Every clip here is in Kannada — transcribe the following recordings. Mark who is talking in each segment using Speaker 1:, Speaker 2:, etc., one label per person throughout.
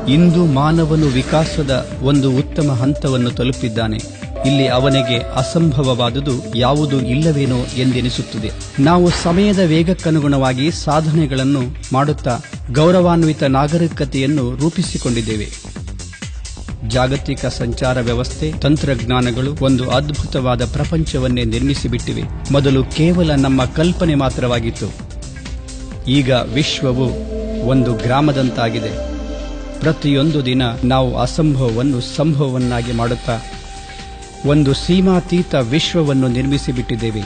Speaker 1: ಇಂದು ಮಾನವನು ವಿಕಾಸದ ಒಂದು ಉತ್ತಮ ಹಂತವನ್ನು ತಲುಪಿದ್ದಾನೆ. ಇಲ್ಲಿ ಅವನಿಗೆ ಅಸಂಭವವಾದುದು ಯಾವುದೂ ಇಲ್ಲವೇನೋ ಎಂದೆನಿಸುತ್ತದೆ. ನಾವು ಸಮಯದ ವೇಗಕ್ಕನುಗುಣವಾಗಿ ಸಾಧನೆಗಳನ್ನು ಮಾಡುತ್ತಾ ಗೌರವಾನ್ವಿತ ನಾಗರಿಕತೆಯನ್ನು ರೂಪಿಸಿಕೊಂಡಿದ್ದೇವೆ. ಜಾಗತಿಕ ಸಂಚಾರ ವ್ಯವಸ್ಥೆ, ತಂತ್ರಜ್ಞಾನಗಳು ಒಂದು ಅದ್ಭುತವಾದ ಪ್ರಪಂಚವನ್ನೇ ನಿರ್ಮಿಸಿಬಿಟ್ಟಿವೆ. ಮೊದಲು ಕೇವಲ ನಮ್ಮ ಕಲ್ಪನೆ ಮಾತ್ರವಾಗಿತ್ತು. ಈಗ ವಿಶ್ವವು ಒಂದು ಗ್ರಾಮದಂತಾಗಿದೆ. ಪ್ರತಿಯೊಂದು ದಿನ ನಾವು ಅಸಂಭವವನ್ನು ಸಂಭವವನ್ನಾಗಿ ಮಾಡುತ್ತಾ ಒಂದು ಸೀಮಾತೀತ ವಿಶ್ವವನ್ನು ನಿರ್ಮಿಸಿಬಿಟ್ಟಿದ್ದೇವೆ.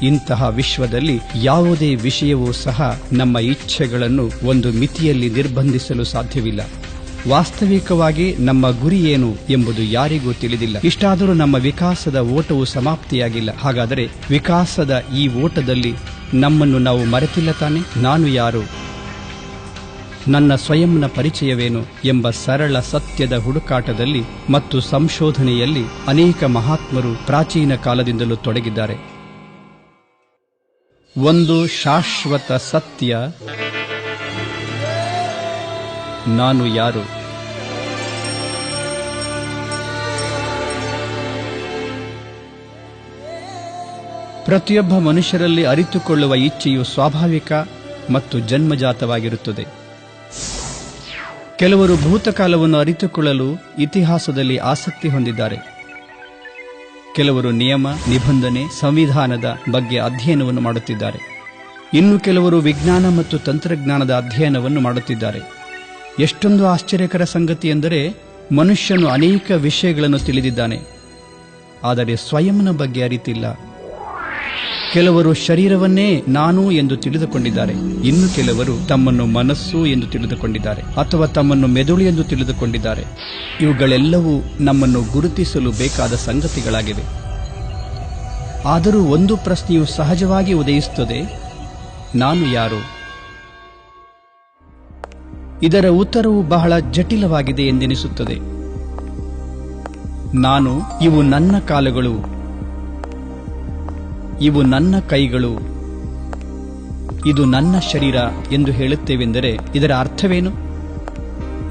Speaker 1: ಇಂತಹ ವಿಶ್ವದಲ್ಲಿ ಯಾವುದೇ ವಿಷಯವೂ ಸಹ ನಮ್ಮ ಇಚ್ಛೆಗಳನ್ನು ಒಂದು ಮಿತಿಯಲ್ಲಿ ನಿರ್ಬಂಧಿಸಲು ಸಾಧ್ಯವಿಲ್ಲ. ವಾಸ್ತವಿಕವಾಗಿ ನಮ್ಮ ಗುರಿ ಏನು ಎಂಬುದು ಯಾರಿಗೂ ತಿಳಿದಿಲ್ಲ. ಇಷ್ಟಾದರೂ ನಮ್ಮ ವಿಕಾಸದ ಓಟವು ಸಮಾಪ್ತಿಯಾಗಿಲ್ಲ. ಹಾಗಾದರೆ ವಿಕಾಸದ ಈ ಓಟದಲ್ಲಿ ನಮ್ಮನ್ನು ನಾವು ಮರೆತಿಲ್ಲ ತಾನೆ? ನಾನು ಯಾರು, ನನ್ನ ಸ್ವಯಂನ ಪರಿಚಯವೇನು ಎಂಬ ಸರಳ ಸತ್ಯದ ಹುಡುಕಾಟದಲ್ಲಿ ಮತ್ತು ಸಂಶೋಧನೆಯಲ್ಲಿ ಅನೇಕ ಮಹಾತ್ಮರು ಪ್ರಾಚೀನ ಕಾಲದಿಂದಲೂ ತೊಡಗಿದ್ದಾರೆ. ಒಂದು ಶಾಶ್ವತ ಸತ್ಯ, ನಾನು ಯಾರು. ಪ್ರತಿಯೊಬ್ಬ ಮನುಷ್ಯರಲ್ಲಿ ಅರಿತುಕೊಳ್ಳುವ ಇಚ್ಛೆಯು ಸ್ವಾಭಾವಿಕ ಮತ್ತು ಜನ್ಮಜಾತವಾಗಿರುತ್ತದೆ. ಕೆಲವರು ಭೂತಕಾಲವನ್ನು ಅರಿತುಕೊಳ್ಳಲು ಇತಿಹಾಸದಲ್ಲಿ ಆಸಕ್ತಿ ಹೊಂದಿದ್ದಾರೆ. ಕೆಲವರು ನಿಯಮ, ನಿಬಂಧನೆ, ಸಂವಿಧಾನದ ಬಗ್ಗೆ ಅಧ್ಯಯನವನ್ನು ಮಾಡುತ್ತಿದ್ದಾರೆ. ಇನ್ನು ಕೆಲವರು ವಿಜ್ಞಾನ ಮತ್ತು ತಂತ್ರಜ್ಞಾನದ ಅಧ್ಯಯನವನ್ನು ಮಾಡುತ್ತಿದ್ದಾರೆ. ಎಷ್ಟೊಂದು ಆಶ್ಚರ್ಯಕರ ಸಂಗತಿ ಎಂದರೆ, ಮನುಷ್ಯನು ಅನೇಕ ವಿಷಯಗಳನ್ನು ತಿಳಿದಿದ್ದಾನೆ, ಆದರೆ ಸ್ವಯಂನ ಬಗ್ಗೆ ಅರಿತಿಲ್ಲ. ಕೆಲವರು ಶರೀರವನ್ನೇ ನಾನು ಎಂದು ತಿಳಿದುಕೊಂಡಿದ್ದಾರೆ. ಇನ್ನು ಕೆಲವರು ತಮ್ಮನ್ನು ಮನಸ್ಸು ಎಂದು ತಿಳಿದುಕೊಂಡಿದ್ದಾರೆ ಅಥವಾ ತಮ್ಮನ್ನು ಮೆದುಳು ಎಂದು ತಿಳಿದುಕೊಂಡಿದ್ದಾರೆ. ಇವುಗಳೆಲ್ಲವೂ ನಮ್ಮನ್ನು ಗುರುತಿಸಲು ಬೇಕಾದ ಸಂಗತಿಗಳಾಗಿವೆ. ಆದರೂ ಒಂದು ಪ್ರಶ್ನೆಯು ಸಹಜವಾಗಿ ಉದಯಿಸುತ್ತದೆ, ನಾನು ಯಾರು? ಇದರ ಉತ್ತರವು ಬಹಳ ಜಟಿಲವಾಗಿದೆ ಎಂದೆನಿಸುತ್ತದೆ. ನಾನು, ಇವು ನನ್ನ ಕಾಲುಗಳು, ಇವು ನನ್ನ ಕೈಗಳು, ಇದು ನನ್ನ ಶರೀರ ಎಂದು ಹೇಳುತ್ತೇವೆಂದರೆ ಇದರ ಅರ್ಥವೇನು?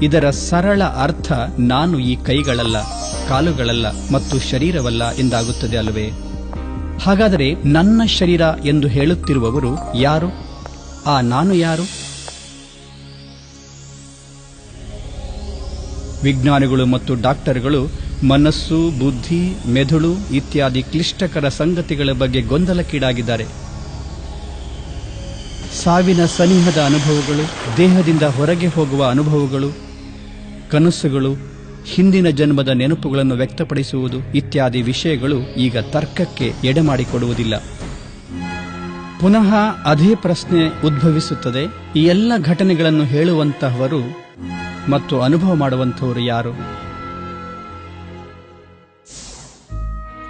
Speaker 1: ಇದರ ಸರಳ ಅರ್ಥ ನಾನು ಈ ಕೈಗಳಲ್ಲ, ಕಾಲುಗಳಲ್ಲ ಮತ್ತು ಶರೀರವಲ್ಲ ಎಂದಾಗುತ್ತದೆ ಅಲ್ಲವೇ? ಹಾಗಾದರೆ ನನ್ನ ಶರೀರ ಎಂದು ಹೇಳುತ್ತಿರುವವರು ಯಾರು? ಆ ನಾನು ಯಾರು? ವಿಜ್ಞಾನಿಗಳು ಮತ್ತು ಡಾಕ್ಟರ್ಗಳು ಮನಸ್ಸು, ಬುದ್ಧಿ, ಮೆದುಳು ಇತ್ಯಾದಿ ಕ್ಲಿಷ್ಟಕರ ಸಂಗತಿಗಳ ಬಗ್ಗೆ ಗೊಂದಲಕ್ಕೀಡಾಗಿದ್ದಾರೆ. ಸಾವಿನ ಸನಿಹದ ಅನುಭವಗಳು, ದೇಹದಿಂದ ಹೊರಗೆ ಹೋಗುವ ಅನುಭವಗಳು, ಕನಸುಗಳು, ಹಿಂದಿನ ಜನ್ಮದ ನೆನಪುಗಳನ್ನು ವ್ಯಕ್ತಪಡಿಸುವುದು ಇತ್ಯಾದಿ ವಿಷಯಗಳು ಈಗ ತರ್ಕಕ್ಕೆ ಎಡೆಮಾಡಿಕೊಡುವುದಿಲ್ಲ. ಪುನಃ ಅದೇ ಪ್ರಶ್ನೆ ಉದ್ಭವಿಸುತ್ತದೆ, ಈ ಎಲ್ಲ ಘಟನೆಗಳನ್ನು ಹೇಳುವಂತಹವರು ಮತ್ತು ಅನುಭವ ಮಾಡುವಂಥವರು ಯಾರು?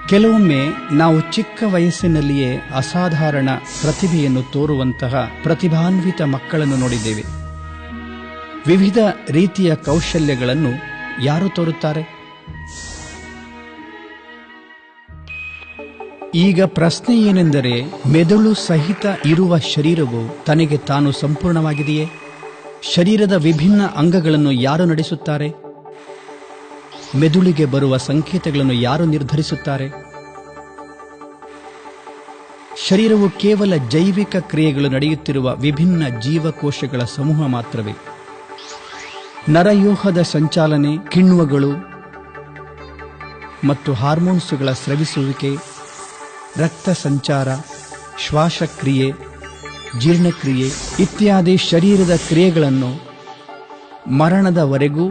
Speaker 1: ಕೆಲವೊಮ್ಮೆ ನಾವು ಚಿಕ್ಕ ವಯಸ್ಸಿನಲ್ಲಿಯೇ ಅಸಾಧಾರಣ ಪ್ರತಿಭೆಯನ್ನು ತೋರುವಂತಹ ಪ್ರತಿಭಾನ್ವಿತ ಮಕ್ಕಳನ್ನು ನೋಡಿದ್ದೇವೆ. ವಿವಿಧ ರೀತಿಯ ಕೌಶಲ್ಯಗಳನ್ನು ಯಾರು ತೋರುತ್ತಾರೆ? ಈಗ ಪ್ರಶ್ನೆ ಏನೆಂದರೆ, ಮೆದುಳು ಸಹಿತ ಇರುವ ಶರೀರವು ತನಗೆ ತಾನು ಸಂಪೂರ್ಣವಾಗಿದೆಯೇ? ಶರೀರದ ವಿಭಿನ್ನ ಅಂಗಗಳನ್ನು ಯಾರು ನಡೆಸುತ್ತಾರೆ? ಮೆದುಳಿಗೆ ಬರುವ ಸಂಕೇತಗಳನ್ನು ಯಾರು ನಿರ್ಧರಿಸುತ್ತಾರೆ? ಶರೀರವು ಕೇವಲ ಜೈವಿಕ ಕ್ರಿಯೆಗಳು ನಡೆಯುತ್ತಿರುವ ವಿಭಿನ್ನ ಜೀವಕೋಶಗಳ ಸಮೂಹ ಮಾತ್ರವೇ. ನರವ್ಯೂಹದ ಸಂಚಾಲನೆ, ಕಿಣ್ವಗಳು ಮತ್ತು ಹಾರ್ಮೋನ್ಸುಗಳ ಸ್ರವಿಸುವಿಕೆ, ರಕ್ತ ಸಂಚಾರ, ಶ್ವಾಸಕ್ರಿಯೆ, ಜೀರ್ಣಕ್ರಿಯೆ ಇತ್ಯಾದಿ ಶರೀರದ ಕ್ರಿಯೆಗಳನ್ನು ಮರಣದವರೆಗೂ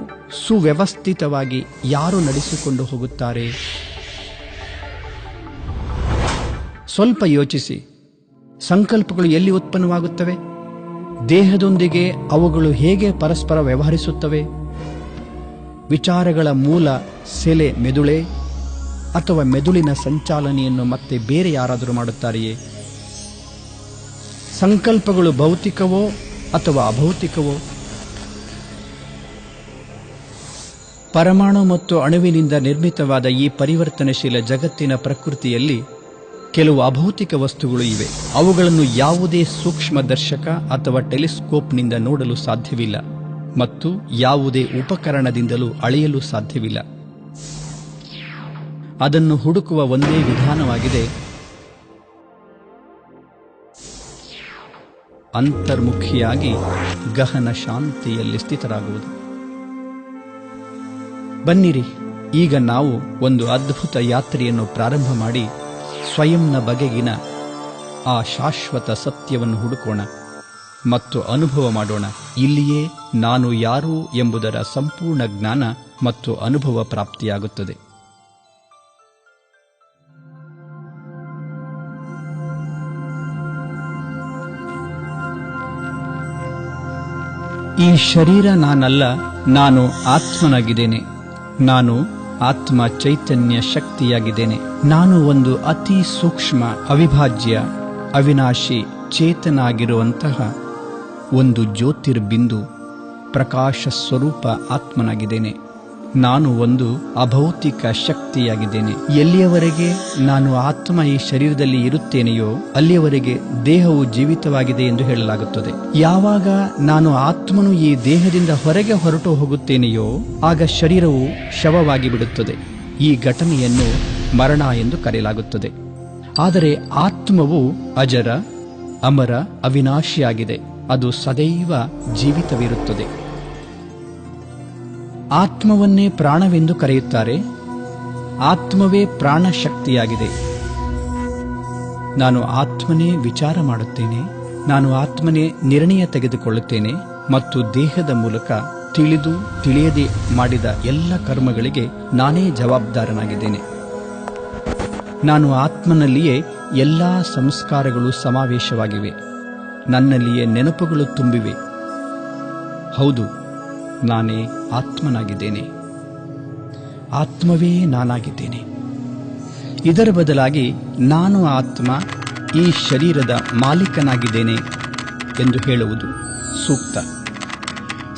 Speaker 1: ಸುವ್ಯವಸ್ಥಿತವಾಗಿ ಯಾರು ನಡೆಸಿಕೊಂಡು ಹೋಗುತ್ತಾರೆ? ಸ್ವಲ್ಪ ಯೋಚಿಸಿ. ಸಂಕಲ್ಪಗಳು ಎಲ್ಲಿ ಉತ್ಪನ್ನವಾಗುತ್ತವೆ? ದೇಹದೊಂದಿಗೆ ಅವುಗಳು ಹೇಗೆ ಪರಸ್ಪರ ವ್ಯವಹರಿಸುತ್ತವೆ? ವಿಚಾರಗಳ ಮೂಲ ಸೆಲೆ ಮೆದುಳೇ ಅಥವಾ ಮೆದುಳಿನ ಸಂಚಾಲನೆಯನ್ನು ಮತ್ತೆ ಬೇರೆ ಯಾರಾದರೂ ಮಾಡುತ್ತಾರೆಯೇ? ಸಂಕಲ್ಪಗಳು ಭೌತಿಕವೋ ಅಥವಾ ಅಭೌತಿಕವೋ? ಪರಮಾಣು ಮತ್ತು ಅಣುವಿನಿಂದ ನಿರ್ಮಿತವಾದ ಈ ಪರಿವರ್ತನಶೀಲ ಜಗತ್ತಿನ ಪ್ರಕೃತಿಯಲ್ಲಿ ಕೆಲವು ಅಭೌತಿಕ ವಸ್ತುಗಳು ಇವೆ. ಅವುಗಳನ್ನು ಯಾವುದೇ ಸೂಕ್ಷ್ಮದರ್ಶಕ ಅಥವಾ ಟೆಲಿಸ್ಕೋಪ್ನಿಂದ ನೋಡಲು ಸಾಧ್ಯವಿಲ್ಲ. ಮತ್ತು ಯಾವುದೇ ಉಪಕರಣದಿಂದಲೂ ಅಳೆಯಲು ಸಾಧ್ಯವಿಲ್ಲ. ಅದನ್ನು ಹುಡುಕುವ ಒಂದೇ ವಿಧಾನವಾಗಿದೆ ಅಂತರ್ಮುಖಿಯಾಗಿ ಗಹನ ಶಾಂತಿಯಲ್ಲಿ ಸ್ಥಿತರಾಗುವುದು. ಬನ್ನಿರಿ, ಈಗ ನಾವು ಒಂದು ಅದ್ಭುತ ಯಾತ್ರೆಯನ್ನು ಪ್ರಾರಂಭ ಮಾಡಿ ಸ್ವಯಂನ ಬಗೆಗಿನ ಆ ಶಾಶ್ವತ ಸತ್ಯವನ್ನು ಹುಡುಕೋಣ ಮತ್ತು ಅನುಭವ ಮಾಡೋಣ. ಇಲ್ಲಿಯೇ ನಾನು ಯಾರು ಎಂಬುದರ ಸಂಪೂರ್ಣ ಜ್ಞಾನ ಮತ್ತು ಅನುಭವ ಪ್ರಾಪ್ತಿಯಾಗುತ್ತದೆ. ಈ ಶರೀರ ನಾನಲ್ಲ, ನಾನು ಆತ್ಮನಾಗಿದ್ದೇನೆ. ನಾನು ಆತ್ಮ ಚೈತನ್ಯ ಶಕ್ತಿಯಾಗಿದ್ದೇನೆ. ನಾನು ಒಂದು ಅತಿ ಸೂಕ್ಷ್ಮ, ಅವಿಭಾಜ್ಯ, ಅವಿನಾಶಿ ಚೇತನಾಗಿರುವಂತಹ ಒಂದು ಜ್ಯೋತಿರ್ಬಿಂದು ಪ್ರಕಾಶ ಸ್ವರೂಪ ಆತ್ಮನಾಗಿದ್ದೇನೆ. ನಾನು ಒಂದು ಅಭೌತಿಕ ಶಕ್ತಿಯಾಗಿದ್ದೇನೆ. ಎಲ್ಲಿಯವರೆಗೆ ನಾನು ಆತ್ಮ ಈ ಶರೀರದಲ್ಲಿ ಇರುತ್ತೇನೆಯೋ ಅಲ್ಲಿಯವರೆಗೆ ದೇಹವು ಜೀವಿತವಾಗಿದೆ ಎಂದು ಹೇಳಲಾಗುತ್ತದೆ. ಯಾವಾಗ ನಾನು ಆತ್ಮನು ಈ ದೇಹದಿಂದ ಹೊರಗೆ ಹೊರಟು ಹೋಗುತ್ತೇನೆಯೋ ಆಗ ಶರೀರವು ಶವವಾಗಿ ಬಿಡುತ್ತದೆ. ಈ ಘಟನೆಯನ್ನು ಮರಣ ಎಂದು ಕರೆಯಲಾಗುತ್ತದೆ. ಆದರೆ ಆತ್ಮವು ಅಜರ, ಅಮರ, ಅವಿನಾಶಿಯಾಗಿದೆ. ಅದು ಸದೈವ ಜೀವಿತವಿರುತ್ತದೆ. ಆತ್ಮವನ್ನೇ ಪ್ರಾಣವೆಂದು ಕರೆಯುತ್ತಾರೆ. ಆತ್ಮವೇ ಪ್ರಾಣ ಶಕ್ತಿಯಾಗಿದೆ. ನಾನು ಆತ್ಮನೇ ವಿಚಾರ ಮಾಡುತ್ತೇನೆ. ನಾನು ಆತ್ಮನೇ ನಿರ್ಣಯ ತೆಗೆದುಕೊಳ್ಳುತ್ತೇನೆ ಮತ್ತು ದೇಹದ ಮೂಲಕ ತಿಳಿದು ತಿಳಿಯದೆ ಮಾಡಿದ ಎಲ್ಲ ಕರ್ಮಗಳಿಗೆ ನಾನೇ ಜವಾಬ್ದಾರನಾಗಿದ್ದೇನೆ. ನಾನು ಆತ್ಮನಲ್ಲಿಯೇ ಎಲ್ಲ ಸಂಸ್ಕಾರಗಳು ಸಮಾವೇಶವಾಗಿವೆ. ನನ್ನಲ್ಲಿಯೇ ನೆನಪುಗಳು ತುಂಬಿವೆ. ಹೌದು, ನಾನೇ ಆತ್ಮನಾಗಿದ್ದೇನೆ. ಆತ್ಮವೇ ನಾನಾಗಿದ್ದೇನೆ. ಇದರ ಬದಲಾಗಿ ನಾನು ಆತ್ಮ ಈ ಶರೀರದ ಮಾಲೀಕನಾಗಿದ್ದೇನೆ ಎಂದು ಹೇಳುವುದು ಸೂಕ್ತ.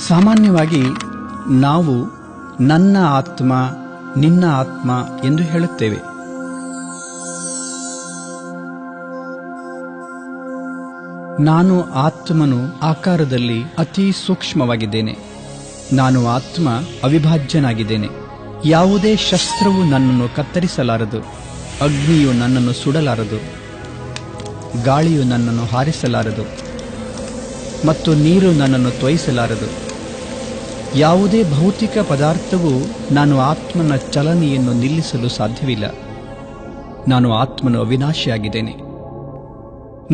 Speaker 1: ಸಾಮಾನ್ಯವಾಗಿ ನಾವು ನನ್ನ ಆತ್ಮ, ನಿನ್ನ ಆತ್ಮ ಎಂದು ಹೇಳುತ್ತೇವೆ. ನಾನು ಆತ್ಮನು ಆಕಾರದಲ್ಲಿ ಅತಿ ಸೂಕ್ಷ್ಮವಾಗಿದ್ದೇನೆ. ನಾನು ಆತ್ಮ ಅವಿಭಾಜ್ಯನಾಗಿದ್ದೇನೆ. ಯಾವುದೇ ಶಸ್ತ್ರವು ನನ್ನನ್ನು ಕತ್ತರಿಸಲಾರದು. ಅಗ್ನಿಯು ನನ್ನನ್ನು ಸುಡಲಾರದು. ಗಾಳಿಯು ನನ್ನನ್ನು ಹಾರಿಸಲಾರದು ಮತ್ತು ನೀರು ನನ್ನನ್ನು ತೊಯಿಸಲಾರದು. ಯಾವುದೇ ಭೌತಿಕ ಪದಾರ್ಥವು ನಾನು ಆತ್ಮನ ಚಲನೆಯನ್ನು ನಿಲ್ಲಿಸಲು ಸಾಧ್ಯವಿಲ್ಲ. ನಾನು ಆತ್ಮನು ಅವಿನಾಶಿಯಾಗಿದ್ದೇನೆ.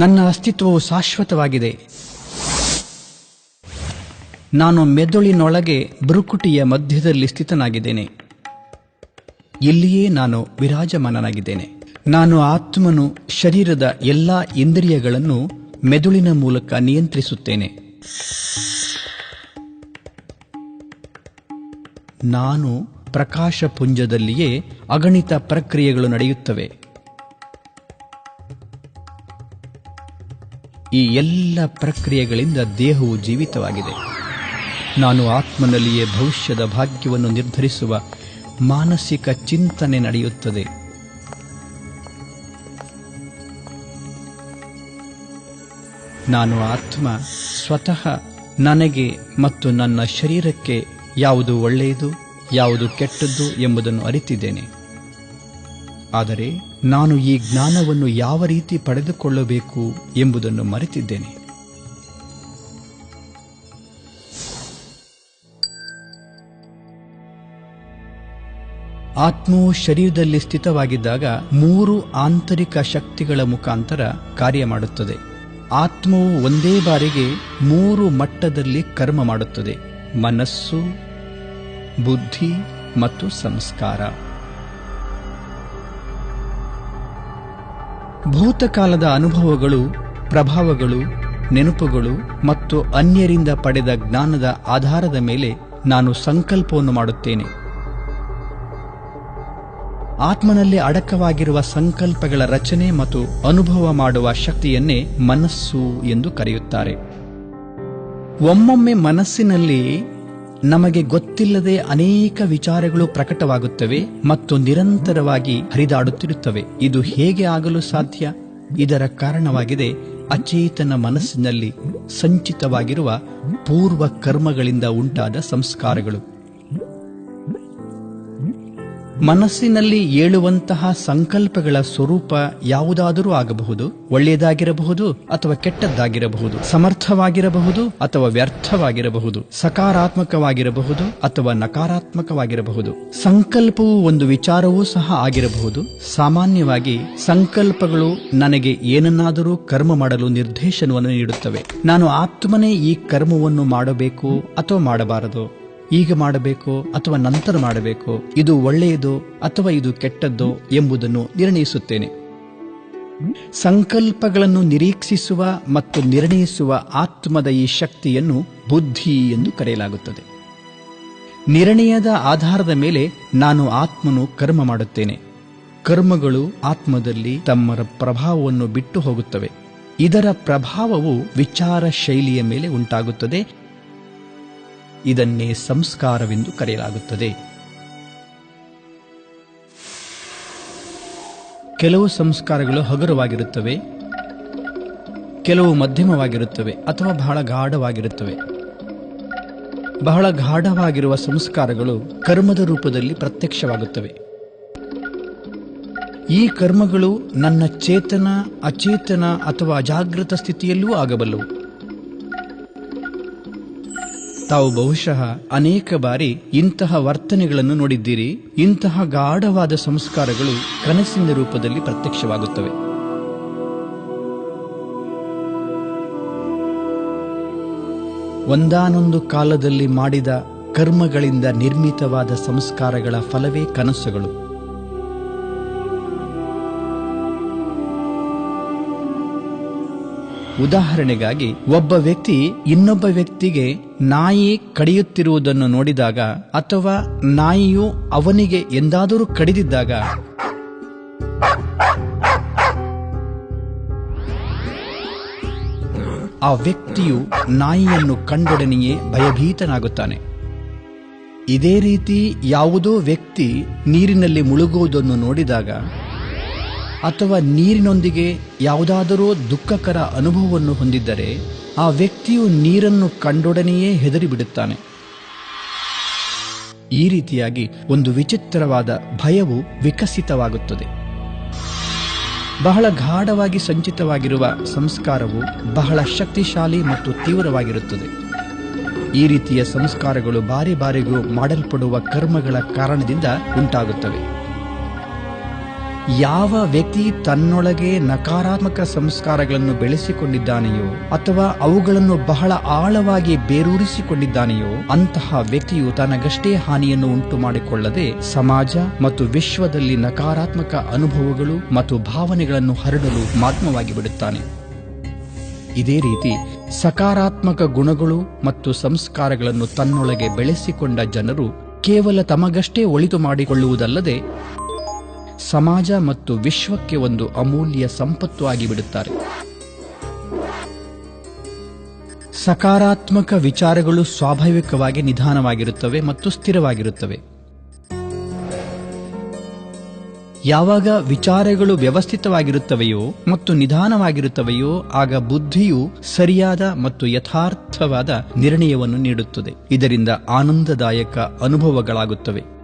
Speaker 1: ನನ್ನ ಅಸ್ತಿತ್ವವು ಶಾಶ್ವತವಾಗಿದೆ. ನಾನು ಮೆದುಳಿನೊಳಗೆ ಭ್ರುಕುಟಿಯ ಮಧ್ಯದಲ್ಲಿ ಸ್ಥಿತನಾಗಿದ್ದೇನೆ. ಇಲ್ಲಿಯೇ ನಾನು ವಿರಾಜಮಾನನಾಗಿದ್ದೇನೆ. ನಾನು ಆತ್ಮನು ಶರೀರದ ಎಲ್ಲ ಇಂದ್ರಿಯಗಳನ್ನು ಮೆದುಳಿನ ಮೂಲಕ ನಿಯಂತ್ರಿಸುತ್ತೇನೆ. ನಾನು ಪ್ರಕಾಶಪುಂಜದಲ್ಲಿಯೇ ಅಗಣಿತ ಪ್ರಕ್ರಿಯೆಗಳು ನಡೆಯುತ್ತವೆ. ಈ ಎಲ್ಲ ಪ್ರಕ್ರಿಯೆಗಳಿಂದ ದೇಹವು ಜೀವಿತವಾಗಿದೆ. ನಾನು ಆತ್ಮನಲ್ಲಿಯೇ ಭವಿಷ್ಯದ ಭಾಗ್ಯವನ್ನು ನಿರ್ಧರಿಸುವ ಮಾನಸಿಕ ಚಿಂತನೆ ನಡೆಯುತ್ತದೆ. ನಾನು ಆತ್ಮ ಸ್ವತಃ ನನಗೆ ಮತ್ತು ನನ್ನ ಶರೀರಕ್ಕೆ ಯಾವುದು ಒಳ್ಳೆಯದು, ಯಾವುದು ಕೆಟ್ಟದ್ದು ಎಂಬುದನ್ನು ಅರಿತಿದ್ದೇನೆ. ಆದರೆ ನಾನು ಈ ಜ್ಞಾನವನ್ನು ಯಾವ ರೀತಿ ಪಡೆದುಕೊಳ್ಳಬೇಕು ಎಂಬುದನ್ನು ಮರೆತಿದ್ದೇನೆ. ಆತ್ಮವು ಶರೀರದಲ್ಲಿ ಸ್ಥಿತವಾಗಿದ್ದಾಗ 3 ಆಂತರಿಕ ಶಕ್ತಿಗಳ ಮುಖಾಂತರ ಕಾರ್ಯ ಮಾಡುತ್ತದೆ. ಆತ್ಮವು ಒಂದೇ ಬಾರಿಗೆ 3 ಮಟ್ಟದಲ್ಲಿ ಕರ್ಮ ಮಾಡುತ್ತದೆ: ಮನಸ್ಸು, ಬುದ್ಧಿ ಮತ್ತು ಸಂಸ್ಕಾರ. ಭೂತಕಾಲದ ಅನುಭವಗಳು, ಪ್ರಭಾವಗಳು, ನೆನಪುಗಳು ಮತ್ತು ಅನ್ಯರಿಂದ ಪಡೆದ ಜ್ಞಾನದ ಆಧಾರದ ಮೇಲೆ ನಾನು ಸಂಕಲ್ಪವನ್ನು ಮಾಡುತ್ತೇನೆ. ಆತ್ಮನಲ್ಲಿ ಅಡಕವಾಗಿರುವ ಸಂಕಲ್ಪಗಳ ರಚನೆ ಮತ್ತು ಅನುಭವ ಮಾಡುವ ಶಕ್ತಿಯನ್ನೇ ಮನಸ್ಸು ಎಂದು ಕರೆಯುತ್ತಾರೆ. ಒಮ್ಮೊಮ್ಮೆ ಮನಸ್ಸಿನಲ್ಲಿ ನಮಗೆ ಗೊತ್ತಿಲ್ಲದೆ ಅನೇಕ ವಿಚಾರಗಳು ಪ್ರಕಟವಾಗುತ್ತವೆ ಮತ್ತು ನಿರಂತರವಾಗಿ ಹರಿದಾಡುತ್ತಿರುತ್ತವೆ. ಇದು ಹೇಗೆ ಆಗಲು ಸಾಧ್ಯ? ಇದರ ಕಾರಣವಾಗಿದೆ ಅಚೇತನ ಮನಸ್ಸಿನಲ್ಲಿ ಸಂಚಿತವಾಗಿರುವ ಪೂರ್ವ ಕರ್ಮಗಳಿಂದ ಉಂಟಾದ ಸಂಸ್ಕಾರಗಳು. ಮನಸ್ಸಿನಲ್ಲಿ ಏಳುವಂತಹ ಸಂಕಲ್ಪಗಳ ಸ್ವರೂಪ ಯಾವುದಾದರೂ ಆಗಬಹುದು. ಒಳ್ಳೆಯದಾಗಿರಬಹುದು ಅಥವಾ ಕೆಟ್ಟದ್ದಾಗಿರಬಹುದು, ಸಮರ್ಥವಾಗಿರಬಹುದು ಅಥವಾ ವ್ಯರ್ಥವಾಗಿರಬಹುದು, ಸಕಾರಾತ್ಮಕವಾಗಿರಬಹುದು ಅಥವಾ ನಕಾರಾತ್ಮಕವಾಗಿರಬಹುದು. ಸಂಕಲ್ಪವು ಒಂದು ವಿಚಾರವೂ ಸಹ ಆಗಿರಬಹುದು. ಸಾಮಾನ್ಯವಾಗಿ ಸಂಕಲ್ಪಗಳು ನನಗೆ ಏನನ್ನಾದರೂ ಕರ್ಮ ಮಾಡಲು ನಿರ್ದೇಶನವನ್ನು ನೀಡುತ್ತವೆ. ನಾನು ಆತ್ಮನೇ ಈ ಕರ್ಮವನ್ನು ಮಾಡಬೇಕು ಅಥವಾ ಮಾಡಬಾರದು, ಈಗ ಮಾಡಬೇಕು ಅಥವಾ ನಂತರ ಮಾಡಬೇಕು, ಇದು ಒಳ್ಳೆಯದೋ ಅಥವಾ ಇದು ಕೆಟ್ಟದ್ದೋ ಎಂಬುದನ್ನು ನಿರ್ಣಯಿಸುತ್ತೇನೆ. ಸಂಕಲ್ಪಗಳನ್ನು ನಿರೀಕ್ಷಿಸುವ ಮತ್ತು ನಿರ್ಣಯಿಸುವ ಆತ್ಮದ ಈ ಶಕ್ತಿಯನ್ನು ಬುದ್ಧಿ ಎಂದು ಕರೆಯಲಾಗುತ್ತದೆ. ನಿರ್ಣಯದ ಆಧಾರದ ಮೇಲೆ ನಾನು ಆತ್ಮನು ಕರ್ಮ ಮಾಡುತ್ತೇನೆ. ಕರ್ಮಗಳು ಆತ್ಮದಲ್ಲಿ ತಮ್ಮ ಪ್ರಭಾವವನ್ನು ಬಿಟ್ಟು ಹೋಗುತ್ತವೆ. ಇದರ ಪ್ರಭಾವವು ವಿಚಾರ ಶೈಲಿಯ ಮೇಲೆ ಉಂಟಾಗುತ್ತದೆ. ಇದನ್ನೇ ಸಂಸ್ಕಾರವೆಂದು ಕರೆಯಲಾಗುತ್ತದೆ. ಕೆಲವು ಸಂಸ್ಕಾರಗಳು ಹಗುರವಾಗಿರುತ್ತವೆ, ಕೆಲವು ಮಧ್ಯಮವಾಗಿರುತ್ತವೆ ಅಥವಾ ಬಹಳ ಗಾಢವಾಗಿರುತ್ತವೆ. ಬಹಳ ಗಾಢವಾಗಿರುವ ಸಂಸ್ಕಾರಗಳು ಕರ್ಮದ ರೂಪದಲ್ಲಿ ಪ್ರತ್ಯಕ್ಷವಾಗುತ್ತವೆ. ಈ ಕರ್ಮಗಳು ನನ್ನ ಚೇತನ, ಅಚೇತನ ಅಥವಾ ಅಜಾಗೃತ ಸ್ಥಿತಿಯಲ್ಲೂ ಆಗಬಲ್ಲವು. ತಾವು ಬಹುಶಃ ಅನೇಕ ಬಾರಿ ಇಂತಹ ವರ್ತನೆಗಳನ್ನು ನೋಡಿದ್ದೀರಿ. ಇಂತಹ ಗಾಢವಾದ ಸಂಸ್ಕಾರಗಳು ಕನಸಿನ ರೂಪದಲ್ಲಿ ಪ್ರತ್ಯಕ್ಷವಾಗುತ್ತವೆ. ಒಂದಾನೊಂದು ಕಾಲದಲ್ಲಿ ಮಾಡಿದ ಕರ್ಮಗಳಿಂದ ನಿರ್ಮಿತವಾದ ಸಂಸ್ಕಾರಗಳ ಫಲವೇ ಕನಸುಗಳು. ಉದಾಹರಣೆಗಾಗಿ, ಒಬ್ಬ ವ್ಯಕ್ತಿ ಇನ್ನೊಬ್ಬ ವ್ಯಕ್ತಿಗೆ ನಾಯಿ ಕಡಿಯುತ್ತಿರುವುದನ್ನು ನೋಡಿದಾಗ ಅಥವಾ ನಾಯಿಯು ಅವನಿಗೆ ಎಂದಾದರೂ ಕಡಿದಿದ್ದಾಗ ಆ ವ್ಯಕ್ತಿಯು ನಾಯಿಯನ್ನು ಕಂಡೊಡನೆಯೇ ಭಯಭೀತನಾಗುತ್ತಾನೆ. ಇದೇ ರೀತಿ ಯಾವುದೋ ವ್ಯಕ್ತಿ ನೀರಿನಲ್ಲಿ ಮುಳುಗುವುದನ್ನು ನೋಡಿದಾಗ ಅಥವಾ ನೀರಿನೊಂದಿಗೆ ಯಾವುದಾದರೂ ದುಃಖಕರ ಅನುಭವವನ್ನು ಹೊಂದಿದ್ದರೆ ಆ ವ್ಯಕ್ತಿಯು ನೀರನ್ನು ಕಂಡೊಡನೆಯೇ ಹೆದರಿಬಿಡುತ್ತಾನೆ. ಈ ರೀತಿಯಾಗಿ ಒಂದು ವಿಚಿತ್ರವಾದ ಭಯವು ವಿಕಸಿತವಾಗುತ್ತದೆ. ಬಹಳ ಗಾಢವಾಗಿ ಸಂಚಿತವಾಗಿರುವ ಸಂಸ್ಕಾರವು ಬಹಳ ಶಕ್ತಿಶಾಲಿ ಮತ್ತು ತೀವ್ರವಾಗಿರುತ್ತದೆ. ಈ ರೀತಿಯ ಸಂಸ್ಕಾರಗಳು ಬಾರಿ ಬಾರಿಗೂ ಮಾಡಲ್ಪಡುವ ಕರ್ಮಗಳ ಕಾರಣದಿಂದ ಉಂಟಾಗುತ್ತವೆ. ಯಾವ ವ್ಯಕ್ತಿ ತನ್ನೊಳಗೆ ನಕಾರಾತ್ಮಕ ಸಂಸ್ಕಾರಗಳನ್ನು ಬೆಳೆಸಿಕೊಂಡಿದ್ದಾನೆಯೋ ಅಥವಾ ಅವುಗಳನ್ನು ಬಹಳ ಆಳವಾಗಿ ಬೇರೂರಿಸಿಕೊಂಡಿದ್ದಾನೆಯೋ ಅಂತಹ ವ್ಯಕ್ತಿಯು ತನಗಷ್ಟೇ ಹಾನಿಯನ್ನು ಉಂಟು ಮಾಡಿಕೊಳ್ಳದೆ ಸಮಾಜ ಮತ್ತು ವಿಶ್ವದಲ್ಲಿ ನಕಾರಾತ್ಮಕ ಅನುಭವಗಳು ಮತ್ತು ಭಾವನೆಗಳನ್ನು ಹರಡಲು ಮಾಧ್ಯಮವಾಗಿ ಬಿಡುತ್ತಾನೆ. ಇದೇ ರೀತಿ ಸಕಾರಾತ್ಮಕ ಗುಣಗಳು ಮತ್ತು ಸಂಸ್ಕಾರಗಳನ್ನು ತನ್ನೊಳಗೆ ಬೆಳೆಸಿಕೊಂಡ ಜನರು ಕೇವಲ ತಮಗಷ್ಟೇ ಒಳಿತು ಮಾಡಿಕೊಳ್ಳುವುದಲ್ಲದೆ ಸಮಾಜ ಮತ್ತು ವಿಶ್ವಕ್ಕೆ ಒಂದು ಅಮೂಲ್ಯ ಸಂಪತ್ತು ಆಗಿಬಿಡುತ್ತಾರೆ. ಸಕಾರಾತ್ಮಕ ವಿಚಾರಗಳು ಸ್ವಾಭಾವಿಕವಾಗಿ ನಿಧಾನವಾಗಿರುತ್ತವೆ ಮತ್ತು ಸ್ಥಿರವಾಗಿರುತ್ತವೆ. ಯಾವಾಗ ವಿಚಾರಗಳು ವ್ಯವಸ್ಥಿತವಾಗಿರುತ್ತವೆಯೋ ಮತ್ತು ನಿಧಾನವಾಗಿರುತ್ತವೆಯೋ ಆಗ ಬುದ್ಧಿಯು ಸರಿಯಾದ ಮತ್ತು ಯಥಾರ್ಥವಾದ ನಿರ್ಣಯವನ್ನು ನೀಡುತ್ತದೆ. ಇದರಿಂದ ಆನಂದದಾಯಕ ಅನುಭವಗಳಾಗುತ್ತವೆ.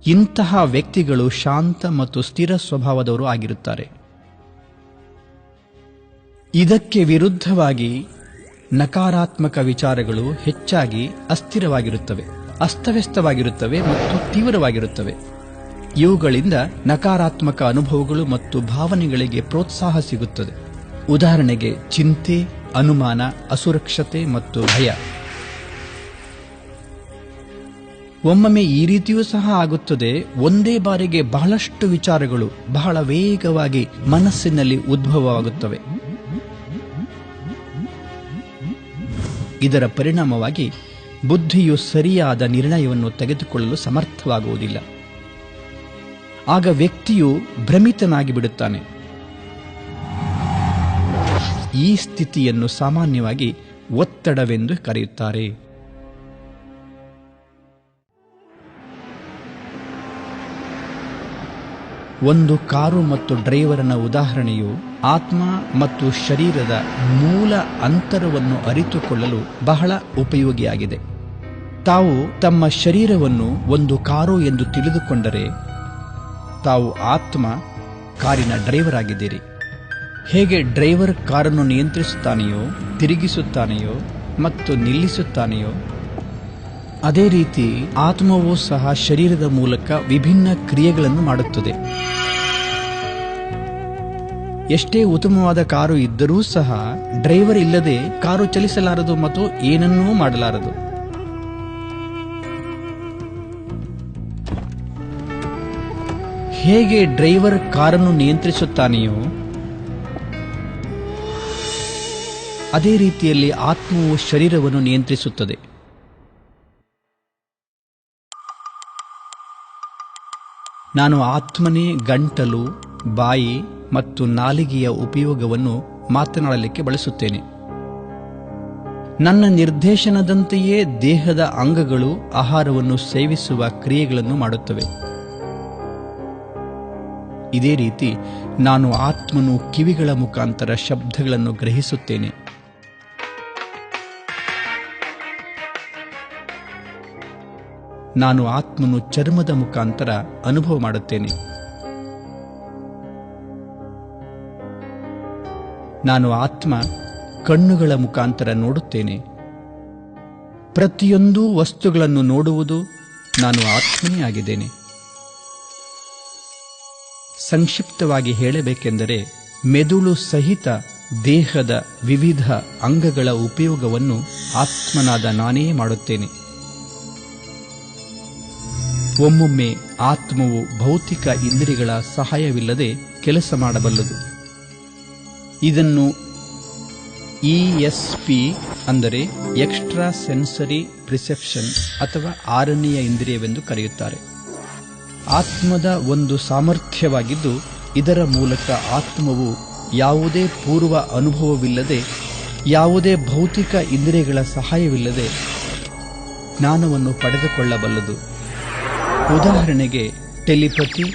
Speaker 1: ಇಂತಹ ವ್ಯಕ್ತಿಗಳು ಶಾಂತ ಮತ್ತು ಸ್ಥಿರ ಸ್ವಭಾವದವರು ಆಗಿರುತ್ತಾರೆ. ಇದಕ್ಕೆ ವಿರುದ್ಧವಾಗಿ ನಕಾರಾತ್ಮಕ ವಿಚಾರಗಳು ಹೆಚ್ಚಾಗಿ ಅಸ್ಥಿರವಾಗಿರುತ್ತವೆ, ಅಸ್ತವ್ಯಸ್ತವಾಗಿರುತ್ತವೆ ಮತ್ತು ತೀವ್ರವಾಗಿರುತ್ತವೆ. ಇವುಗಳಿಂದ ನಕಾರಾತ್ಮಕ ಅನುಭವಗಳು ಮತ್ತು ಭಾವನೆಗಳಿಗೆ ಪ್ರೋತ್ಸಾಹ ಸಿಗುತ್ತದೆ. ಉದಾಹರಣೆಗೆ ಚಿಂತೆ, ಅನುಮಾನ, ಅಸುರಕ್ಷತೆ ಮತ್ತು ಭಯ. ಒಮ್ಮೊಮ್ಮೆ ಈ ರೀತಿಯೂ ಸಹ ಆಗುತ್ತದೆ. ಒಂದೇ ಬಾರಿಗೆ ಬಹಳಷ್ಟು ವಿಚಾರಗಳು ಬಹಳ ವೇಗವಾಗಿ ಮನಸ್ಸಿನಲ್ಲಿ ಉದ್ಭವವಾಗುತ್ತವೆ. ಇದರ ಪರಿಣಾಮವಾಗಿ ಬುದ್ಧಿಯು ಸರಿಯಾದ ನಿರ್ಣಯವನ್ನು ತೆಗೆದುಕೊಳ್ಳಲು ಸಮರ್ಥವಾಗುವುದಿಲ್ಲ. ಆಗ ವ್ಯಕ್ತಿಯು ಭ್ರಮಿತನಾಗಿ ಬಿಡುತ್ತಾನೆ. ಈ ಸ್ಥಿತಿಯನ್ನು ಸಾಮಾನ್ಯವಾಗಿ ಒತ್ತಡವೆಂದು ಕರೆಯುತ್ತಾರೆ. ಒಂದು ಕಾರು ಮತ್ತು ಡ್ರೈವರನ ಉದಾಹರಣೆಯು ಆತ್ಮ ಮತ್ತು ಶರೀರದ ಮೂಲ ಅಂತರವನ್ನು ಅರಿತುಕೊಳ್ಳಲು ಬಹಳ ಉಪಯೋಗಿಯಾಗಿದೆ. ತಾವು ತಮ್ಮ ಶರೀರವನ್ನು ಒಂದು ಕಾರು ಎಂದು ತಿಳಿದುಕೊಂಡರೆ ತಾವು ಆತ್ಮ ಕಾರಿನ ಡ್ರೈವರ್ ಆಗಿದ್ದೀರಿ. ಹೇಗೆ ಡ್ರೈವರ್ ಕಾರನ್ನು ನಿಯಂತ್ರಿಸುತ್ತಾನೆಯೋ, ತಿರುಗಿಸುತ್ತಾನೆಯೋ ಮತ್ತು ನಿಲ್ಲಿಸುತ್ತಾನೆಯೋ, ಅದೇ ರೀತಿ ಆತ್ಮವೂ ಸಹ ಶರೀರದ ಮೂಲಕ ವಿಭಿನ್ನ ಕ್ರಿಯೆಗಳನ್ನು ಮಾಡುತ್ತದೆ. ಎಷ್ಟೇ ಉತ್ತಮವಾದ ಕಾರು ಇದ್ದರೂ ಸಹ ಡ್ರೈವರ್ ಇಲ್ಲದೆ ಕಾರು ಚಲಿಸಲಾರದು ಮತ್ತು ಏನನ್ನೂ ಮಾಡಲಾರದು. ಹೇಗೆ ಡ್ರೈವರ್ ಕಾರನ್ನು ನಿಯಂತ್ರಿಸುತ್ತಾನೆಯೋ ಅದೇ ರೀತಿಯಲ್ಲಿ ಆತ್ಮವು ಶರೀರವನ್ನು ನಿಯಂತ್ರಿಸುತ್ತದೆ. ನಾನು ಆತ್ಮನೇ ಗಂಟಲು, ಬಾಯಿ ಮತ್ತು ನಾಲಿಗೆಯ ಉಪಯೋಗವನ್ನು ಮಾತನಾಡಲಿಕ್ಕೆ ಬಳಸುತ್ತೇನೆ. ನನ್ನ ನಿರ್ದೇಶನದಂತೆಯೇ ದೇಹದ ಅಂಗಗಳು ಆಹಾರವನ್ನು ಸೇವಿಸುವ ಕ್ರಿಯೆಗಳನ್ನು ಮಾಡುತ್ತವೆ. ಇದೇ ರೀತಿ ನಾನು ಆತ್ಮನು ಕಿವಿಗಳ ಮುಖಾಂತರ ಶಬ್ದಗಳನ್ನು ಗ್ರಹಿಸುತ್ತೇನೆ. ನಾನು ಆತ್ಮನು ಚರ್ಮದ ಮುಖಾಂತರ ಅನುಭವ ಮಾಡುತ್ತೇನೆ. ನಾನು ಆತ್ಮ ಕಣ್ಣುಗಳ ಮುಖಾಂತರ ನೋಡುತ್ತೇನೆ. ಪ್ರತಿಯೊಂದು ವಸ್ತುಗಳನ್ನು ನೋಡುವುದು ನಾನು ಆತ್ಮನೇ ಆಗಿದ್ದೇನೆ. ಸಂಕ್ಷಿಪ್ತವಾಗಿ ಹೇಳಬೇಕೆಂದರೆ ಮೆದುಳು ಸಹಿತ ದೇಹದ ವಿವಿಧ ಅಂಗಗಳ ಉಪಯೋಗವನ್ನು ಆತ್ಮನಾದ ನಾನೇ ಮಾಡುತ್ತೇನೆ. ಒಮ್ಮೊಮ್ಮೆ ಆತ್ಮವು ಭೌತಿಕ ಇಂದ್ರಿಯಗಳ ಸಹಾಯವಿಲ್ಲದೆ ಕೆಲಸ ಮಾಡಬಲ್ಲದು. ಇದನ್ನು ESP ಅಂದರೆ ಎಕ್ಸ್ಟ್ರಾ ಸೆನ್ಸರಿ ಪ್ರಿಸೆಪ್ಷನ್ ಅಥವಾ ಆರನೆಯ ಇಂದ್ರಿಯವೆಂದು ಕರೆಯುತ್ತಾರೆ. ಆತ್ಮದ ಒಂದು ಸಾಮರ್ಥ್ಯವಾಗಿದ್ದು ಇದರ ಮೂಲಕ ಆತ್ಮವು ಯಾವುದೇ ಪೂರ್ವ ಅನುಭವವಿಲ್ಲದೆ, ಯಾವುದೇ ಭೌತಿಕ ಇಂದ್ರಿಯಗಳ ಸಹಾಯವಿಲ್ಲದೆ ಜ್ಞಾನವನ್ನು ಪಡೆದುಕೊಳ್ಳಬಲ್ಲದು. ಉದಾಹರಣೆಗೆ ಟೆಲಿಪತಿ,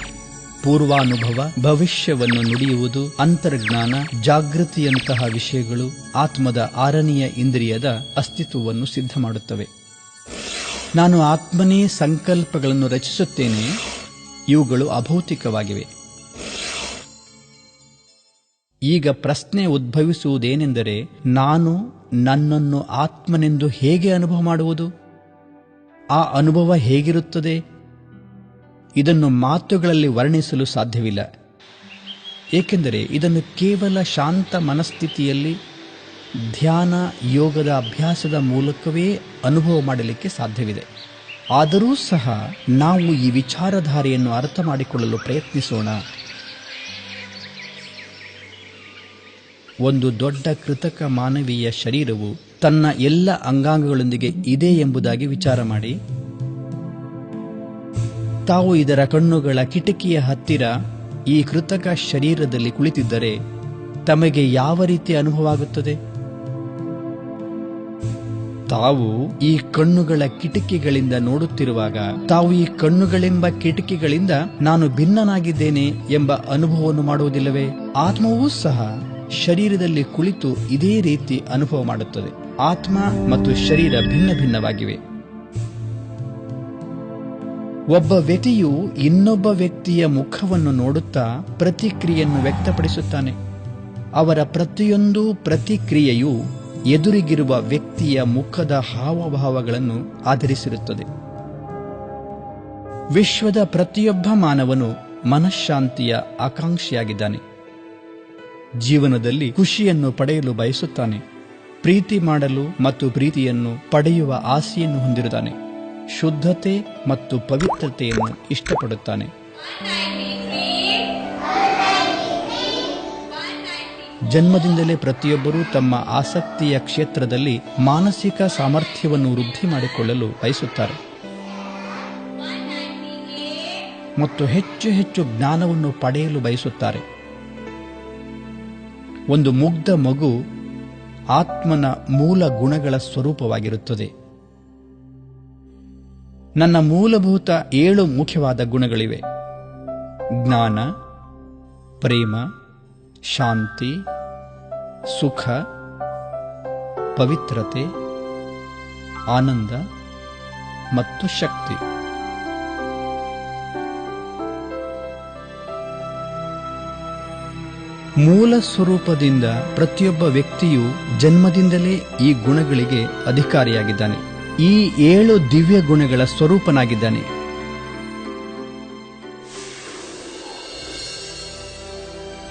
Speaker 1: ಪೂರ್ವಾನುಭವ, ಭವಿಷ್ಯವನ್ನು ನುಡಿಯುವುದು, ಅಂತರ್ಜ್ಞಾನ, ಜಾಗೃತಿಯಂತಹ ವಿಷಯಗಳು ಆತ್ಮದ ಆರನೆಯ ಇಂದ್ರಿಯದ ಅಸ್ತಿತ್ವವನ್ನು ಸಿದ್ಧ ಮಾಡುತ್ತವೆ. ನಾನು ಆತ್ಮನೇ ಸಂಕಲ್ಪಗಳನ್ನು ರಚಿಸುತ್ತೇನೆ. ಇವುಗಳು ಅಭೌತಿಕವಾಗಿವೆ. ಈಗ ಪ್ರಶ್ನೆ ಉದ್ಭವಿಸುವುದೇನೆಂದರೆ, ನಾನು ನನ್ನನ್ನು ಆತ್ಮನೆಂದು ಹೇಗೆ ಅನುಭವ ಮಾಡುವುದು? ಆ ಅನುಭವ ಹೇಗಿರುತ್ತದೆ? ಇದನ್ನು ಮಾತುಗಳಲ್ಲಿ ವರ್ಣಿಸಲು ಸಾಧ್ಯವಿಲ್ಲ. ಏಕೆಂದರೆ ಇದನ್ನು ಕೇವಲ ಶಾಂತ ಮನಸ್ಥಿತಿಯಲ್ಲಿ ಧ್ಯಾನ, ಯೋಗದ ಅಭ್ಯಾಸದ ಮೂಲಕವೇ ಅನುಭವ ಮಾಡಲಿಕ್ಕೆ ಸಾಧ್ಯವಿದೆ. ಆದರೂ ಸಹ ನಾವು ಈ ವಿಚಾರಧಾರೆಯನ್ನು ಅರ್ಥ ಮಾಡಿಕೊಳ್ಳಲು ಪ್ರಯತ್ನಿಸೋಣ. ಒಂದು ದೊಡ್ಡ ಕೃತಕ ಮಾನವೀಯ ಶರೀರವು ತನ್ನ ಎಲ್ಲ ಅಂಗಾಂಗಗಳೊಂದಿಗೆ ಇದೆ ಎಂಬುದಾಗಿ ವಿಚಾರ ಮಾಡಿ. ತಾವು ಇದರ ಕಣ್ಣುಗಳ ಕಿಟಕಿಯ ಹತ್ತಿರ ಈ ಕೃತಕ ಶರೀರದಲ್ಲಿ ಕುಳಿತಿದ್ದರೆ ತಮಗೆ ಯಾವ ರೀತಿ ಅನುಭವ ಆಗುತ್ತದೆ? ತಾವು ಈ ಕಣ್ಣುಗಳ ಕಿಟಕಿಗಳಿಂದ ನೋಡುತ್ತಿರುವಾಗ ತಾವು ಈ ಕಣ್ಣುಗಳೆಂಬ ಕಿಟಕಿಗಳಿಂದ ನಾನು ಭಿನ್ನನಾಗಿದ್ದೇನೆ ಎಂಬ ಅನುಭವವನ್ನು ಮಾಡುವುದಿಲ್ಲವೇ? ಆತ್ಮವೂ ಸಹ ಶರೀರದಲ್ಲಿ ಕುಳಿತು ಇದೇ ರೀತಿ ಅನುಭವ ಮಾಡುತ್ತದೆ. ಆತ್ಮ ಮತ್ತು ಶರೀರ ಭಿನ್ನ ಭಿನ್ನವಾಗಿವೆ. ಒಬ್ಬ ವ್ಯಕ್ತಿಯು ಇನ್ನೊಬ್ಬ ವ್ಯಕ್ತಿಯ ಮುಖವನ್ನು ನೋಡುತ್ತಾ ಪ್ರತಿಕ್ರಿಯೆಯನ್ನು ವ್ಯಕ್ತಪಡಿಸುತ್ತಾನೆ. ಅವರ ಪ್ರತಿಯೊಂದು ಪ್ರತಿಕ್ರಿಯೆಯು ಎದುರಿಗಿರುವ ವ್ಯಕ್ತಿಯ ಮುಖದ ಹಾವಭಾವಗಳನ್ನು ಆಧರಿಸಿರುತ್ತದೆ. ವಿಶ್ವದ ಪ್ರತಿಯೊಬ್ಬ ಮಾನವನು ಮನಃಶಾಂತಿಯ ಆಕಾಂಕ್ಷಿಯಾಗಿದ್ದಾನೆ. ಜೀವನದಲ್ಲಿ ಖುಷಿಯನ್ನು ಪಡೆಯಲು ಬಯಸುತ್ತಾನೆ. ಪ್ರೀತಿ ಮಾಡಲು ಮತ್ತು ಪ್ರೀತಿಯನ್ನು ಪಡೆಯುವ ಆಸೆಯನ್ನು ಹೊಂದಿರುತ್ತಾನೆ. ಶುದ್ಧತೆ ಮತ್ತು ಪವಿತ್ರತೆಯನ್ನು ಇಷ್ಟಪಡುತ್ತಾನೆ. ಜನ್ಮದಿಂದಲೇ ಪ್ರತಿಯೊಬ್ಬರೂ ತಮ್ಮ ಆಸಕ್ತಿಯ ಕ್ಷೇತ್ರದಲ್ಲಿ ಮಾನಸಿಕ ಸಾಮರ್ಥ್ಯವನ್ನು ವೃದ್ಧಿ ಮಾಡಿಕೊಳ್ಳಲು ಬಯಸುತ್ತಾರೆ ಮತ್ತು ಹೆಚ್ಚು ಹೆಚ್ಚು ಜ್ಞಾನವನ್ನು ಪಡೆಯಲು ಬಯಸುತ್ತಾರೆ. ಒಂದು ಮುಗ್ಧ ಮಗು ಆತ್ಮನ ಮೂಲ ಗುಣಗಳ ಸ್ವರೂಪವಾಗಿರುತ್ತದೆ. ನನ್ನ ಮೂಲಭೂತ 7 ಮುಖ್ಯವಾದ ಗುಣಗಳಿವೆ. ಜ್ಞಾನ, ಪ್ರೇಮ, ಶಾಂತಿ, ಸುಖ, ಪವಿತ್ರತೆ, ಆನಂದ ಮತ್ತು ಶಕ್ತಿ. ಮೂಲ ಸ್ವರೂಪದಿಂದ ಪ್ರತಿಯೊಬ್ಬ ವ್ಯಕ್ತಿಯು ಜನ್ಮದಿಂದಲೇ ಈ ಗುಣಗಳಿಗೆ ಅಧಿಕಾರಿಯಾಗಿದ್ದಾನೆ. ಈ 7 ದಿವ್ಯ ಗುಣಗಳ ಸ್ವರೂಪನಾಗಿದ್ದಾನೆ.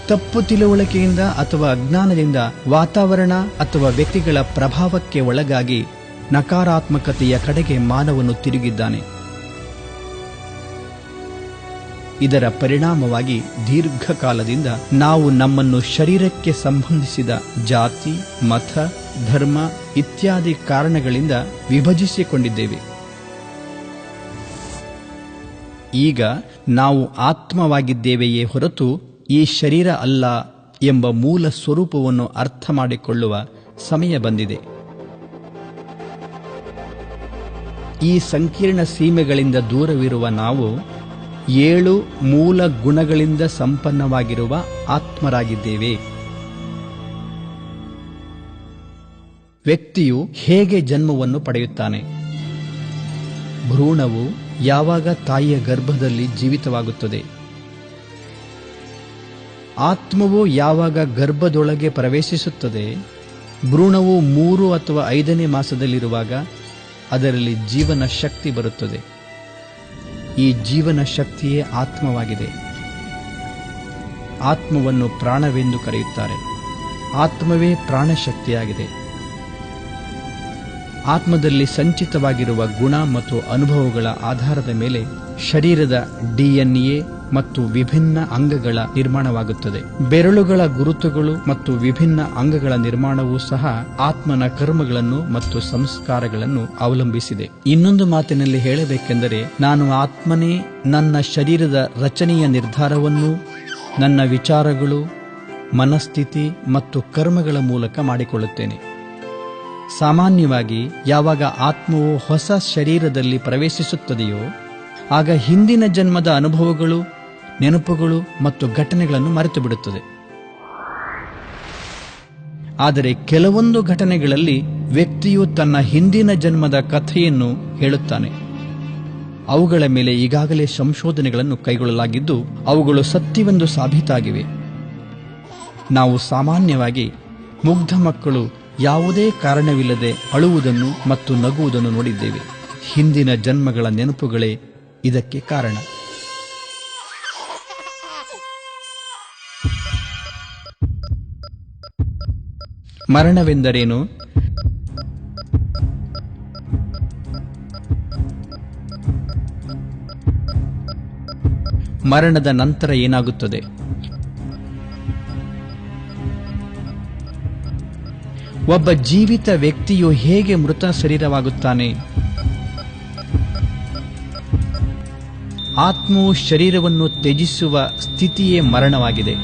Speaker 1: ತಪ್ಪು ತಿಳುವಳಿಕೆಯಿಂದ ಅಥವಾ ಅಜ್ಞಾನದಿಂದ ವಾತಾವರಣ ಅಥವಾ ವ್ಯಕ್ತಿಗಳ ಪ್ರಭಾವಕ್ಕೆ ಒಳಗಾಗಿ ನಕಾರಾತ್ಮಕತೆಯ ಕಡೆಗೆ ಮಾನವನು ತಿರುಗಿದ್ದಾನೆ. ಇದರ ಪರಿಣಾಮವಾಗಿ ದೀರ್ಘಕಾಲದಿಂದ ನಾವು ನಮ್ಮನ್ನು ಶರೀರಕ್ಕೆ ಸಂಬಂಧಿಸಿದ ಜಾತಿ, ಮತ, ಧರ್ಮ ಇತ್ಯಾದಿ ಕಾರಣಗಳಿಂದ ವಿಭಜಿಸಿಕೊಂಡಿದ್ದೇವೆ. ಈಗ ನಾವು ಆತ್ಮವಾಗಿದ್ದೇವೆಯೇ ಹೊರತು ಈ ಶರೀರ ಅಲ್ಲ ಎಂಬ ಮೂಲ ಸ್ವರೂಪವನ್ನು ಅರ್ಥ ಮಾಡಿಕೊಳ್ಳುವ ಸಮಯ ಬಂದಿದೆ. ಈ ಸಂಕೀರ್ಣ ಸೀಮೆಗಳಿಂದ ದೂರವಿರುವ ನಾವು 7 ಮೂಲ ಗುಣಗಳಿಂದ ಸಂಪನ್ನವಾಗಿರುವ ಆತ್ಮರಾಗಿದ್ದೇವೆ. ವ್ಯಕ್ತಿಯು ಹೇಗೆ ಜನ್ಮವನ್ನು ಪಡೆಯುತ್ತಾನೆ? ಭ್ರೂಣವು ಯಾವಾಗ ತಾಯಿಯ ಗರ್ಭದಲ್ಲಿ ಜೀವಿತವಾಗುತ್ತದೆ? ಆತ್ಮವು ಯಾವಾಗ ಗರ್ಭದೊಳಗೆ ಪ್ರವೇಶಿಸುತ್ತದೆ? ಭ್ರೂಣವು 3 ಅಥವಾ 5ನೇ ಮಾಸದಲ್ಲಿರುವಾಗ ಅದರಲ್ಲಿ ಜೀವನ ಶಕ್ತಿ ಬರುತ್ತದೆ. ಈ ಜೀವನ ಶಕ್ತಿಯೇ ಆತ್ಮವಾಗಿದೆ. ಆತ್ಮವನ್ನು ಪ್ರಾಣವೆಂದು ಕರೆಯುತ್ತಾರೆ. ಆತ್ಮವೇ ಪ್ರಾಣಶಕ್ತಿಯಾಗಿದೆ. ಆತ್ಮದಲ್ಲಿ ಸಂಚಿತವಾಗಿರುವ ಗುಣ ಮತ್ತು ಅನುಭವಗಳ ಆಧಾರದ ಮೇಲೆ ಶರೀರದ DNA ಮತ್ತು ವಿಭಿನ್ನ ಅಂಗಗಳ ನಿರ್ಮಾಣವಾಗುತ್ತದೆ. ಬೆರಳುಗಳ ಗುರುತುಗಳು ಮತ್ತು ವಿಭಿನ್ನ ಅಂಗಗಳ ನಿರ್ಮಾಣವೂ ಸಹ ಆತ್ಮನ ಕರ್ಮಗಳನ್ನು ಮತ್ತು ಸಂಸ್ಕಾರಗಳನ್ನು ಅವಲಂಬಿಸಿದೆ. ಇನ್ನೊಂದು ಮಾತಿನಲ್ಲಿ ಹೇಳಬೇಕೆಂದರೆ, ನಾನು ಆತ್ಮನೇ ನನ್ನ ಶರೀರದ ರಚನೆಯ ನಿರ್ಧಾರವನ್ನು ನನ್ನ ವಿಚಾರಗಳು, ಮನಸ್ಥಿತಿ ಮತ್ತು ಕರ್ಮಗಳ ಮೂಲಕ ಮಾಡಿಕೊಳ್ಳುತ್ತೇನೆ. ಸಾಮಾನ್ಯವಾಗಿ ಯಾವಾಗ ಆತ್ಮವು ಹೊಸ ಶರೀರದಲ್ಲಿ ಪ್ರವೇಶಿಸುತ್ತದೆಯೋ ಆಗ ಹಿಂದಿನ ಜನ್ಮದ ಅನುಭವಗಳು, ನೆನಪುಗಳು ಮತ್ತು ಘಟನೆಗಳನ್ನು ಮರೆತು ಬಿಡುತ್ತದೆ. ಆದರೆ ಕೆಲವೊಂದು ಘಟನೆಗಳಲ್ಲಿ ವ್ಯಕ್ತಿಯು ತನ್ನ ಹಿಂದಿನ ಜನ್ಮದ ಕಥೆಯನ್ನು ಹೇಳುತ್ತಾನೆ. ಅವುಗಳ ಮೇಲೆ ಈಗಾಗಲೇ ಸಂಶೋಧನೆಗಳನ್ನು ಕೈಗೊಳ್ಳಲಾಗಿದ್ದು ಅವುಗಳು ಸತ್ಯವೆಂದು ಸಾಬೀತಾಗಿವೆ. ನಾವು ಸಾಮಾನ್ಯವಾಗಿ ಮುಗ್ಧ ಮಕ್ಕಳು ಯಾವುದೇ ಕಾರಣವಿಲ್ಲದೆ ಅಳುವುದನ್ನು ಮತ್ತು ನಗುವುದನ್ನು ನೋಡಿದ್ದೇವೆ. ಹಿಂದಿನ ಜನ್ಮಗಳ ನೆನಪುಗಳೇ ಇದಕ್ಕೆ ಕಾರಣ. ಮರಣವೆಂದರೇನು? ಮರಣದ ನಂತರ ಏನಾಗುತ್ತದೆ? ಒಬ್ಬ ಜೀವಿತ ವ್ಯಕ್ತಿಯು ಹೇಗೆ ಮೃತ ಶರೀರವಾಗುತ್ತಾನೆ? ಆತ್ಮವು ಶರೀರವನ್ನು ತ್ಯಜಿಸುವ ಸ್ಥಿತಿಯೇ ಮರಣವಾಗಿದೆ.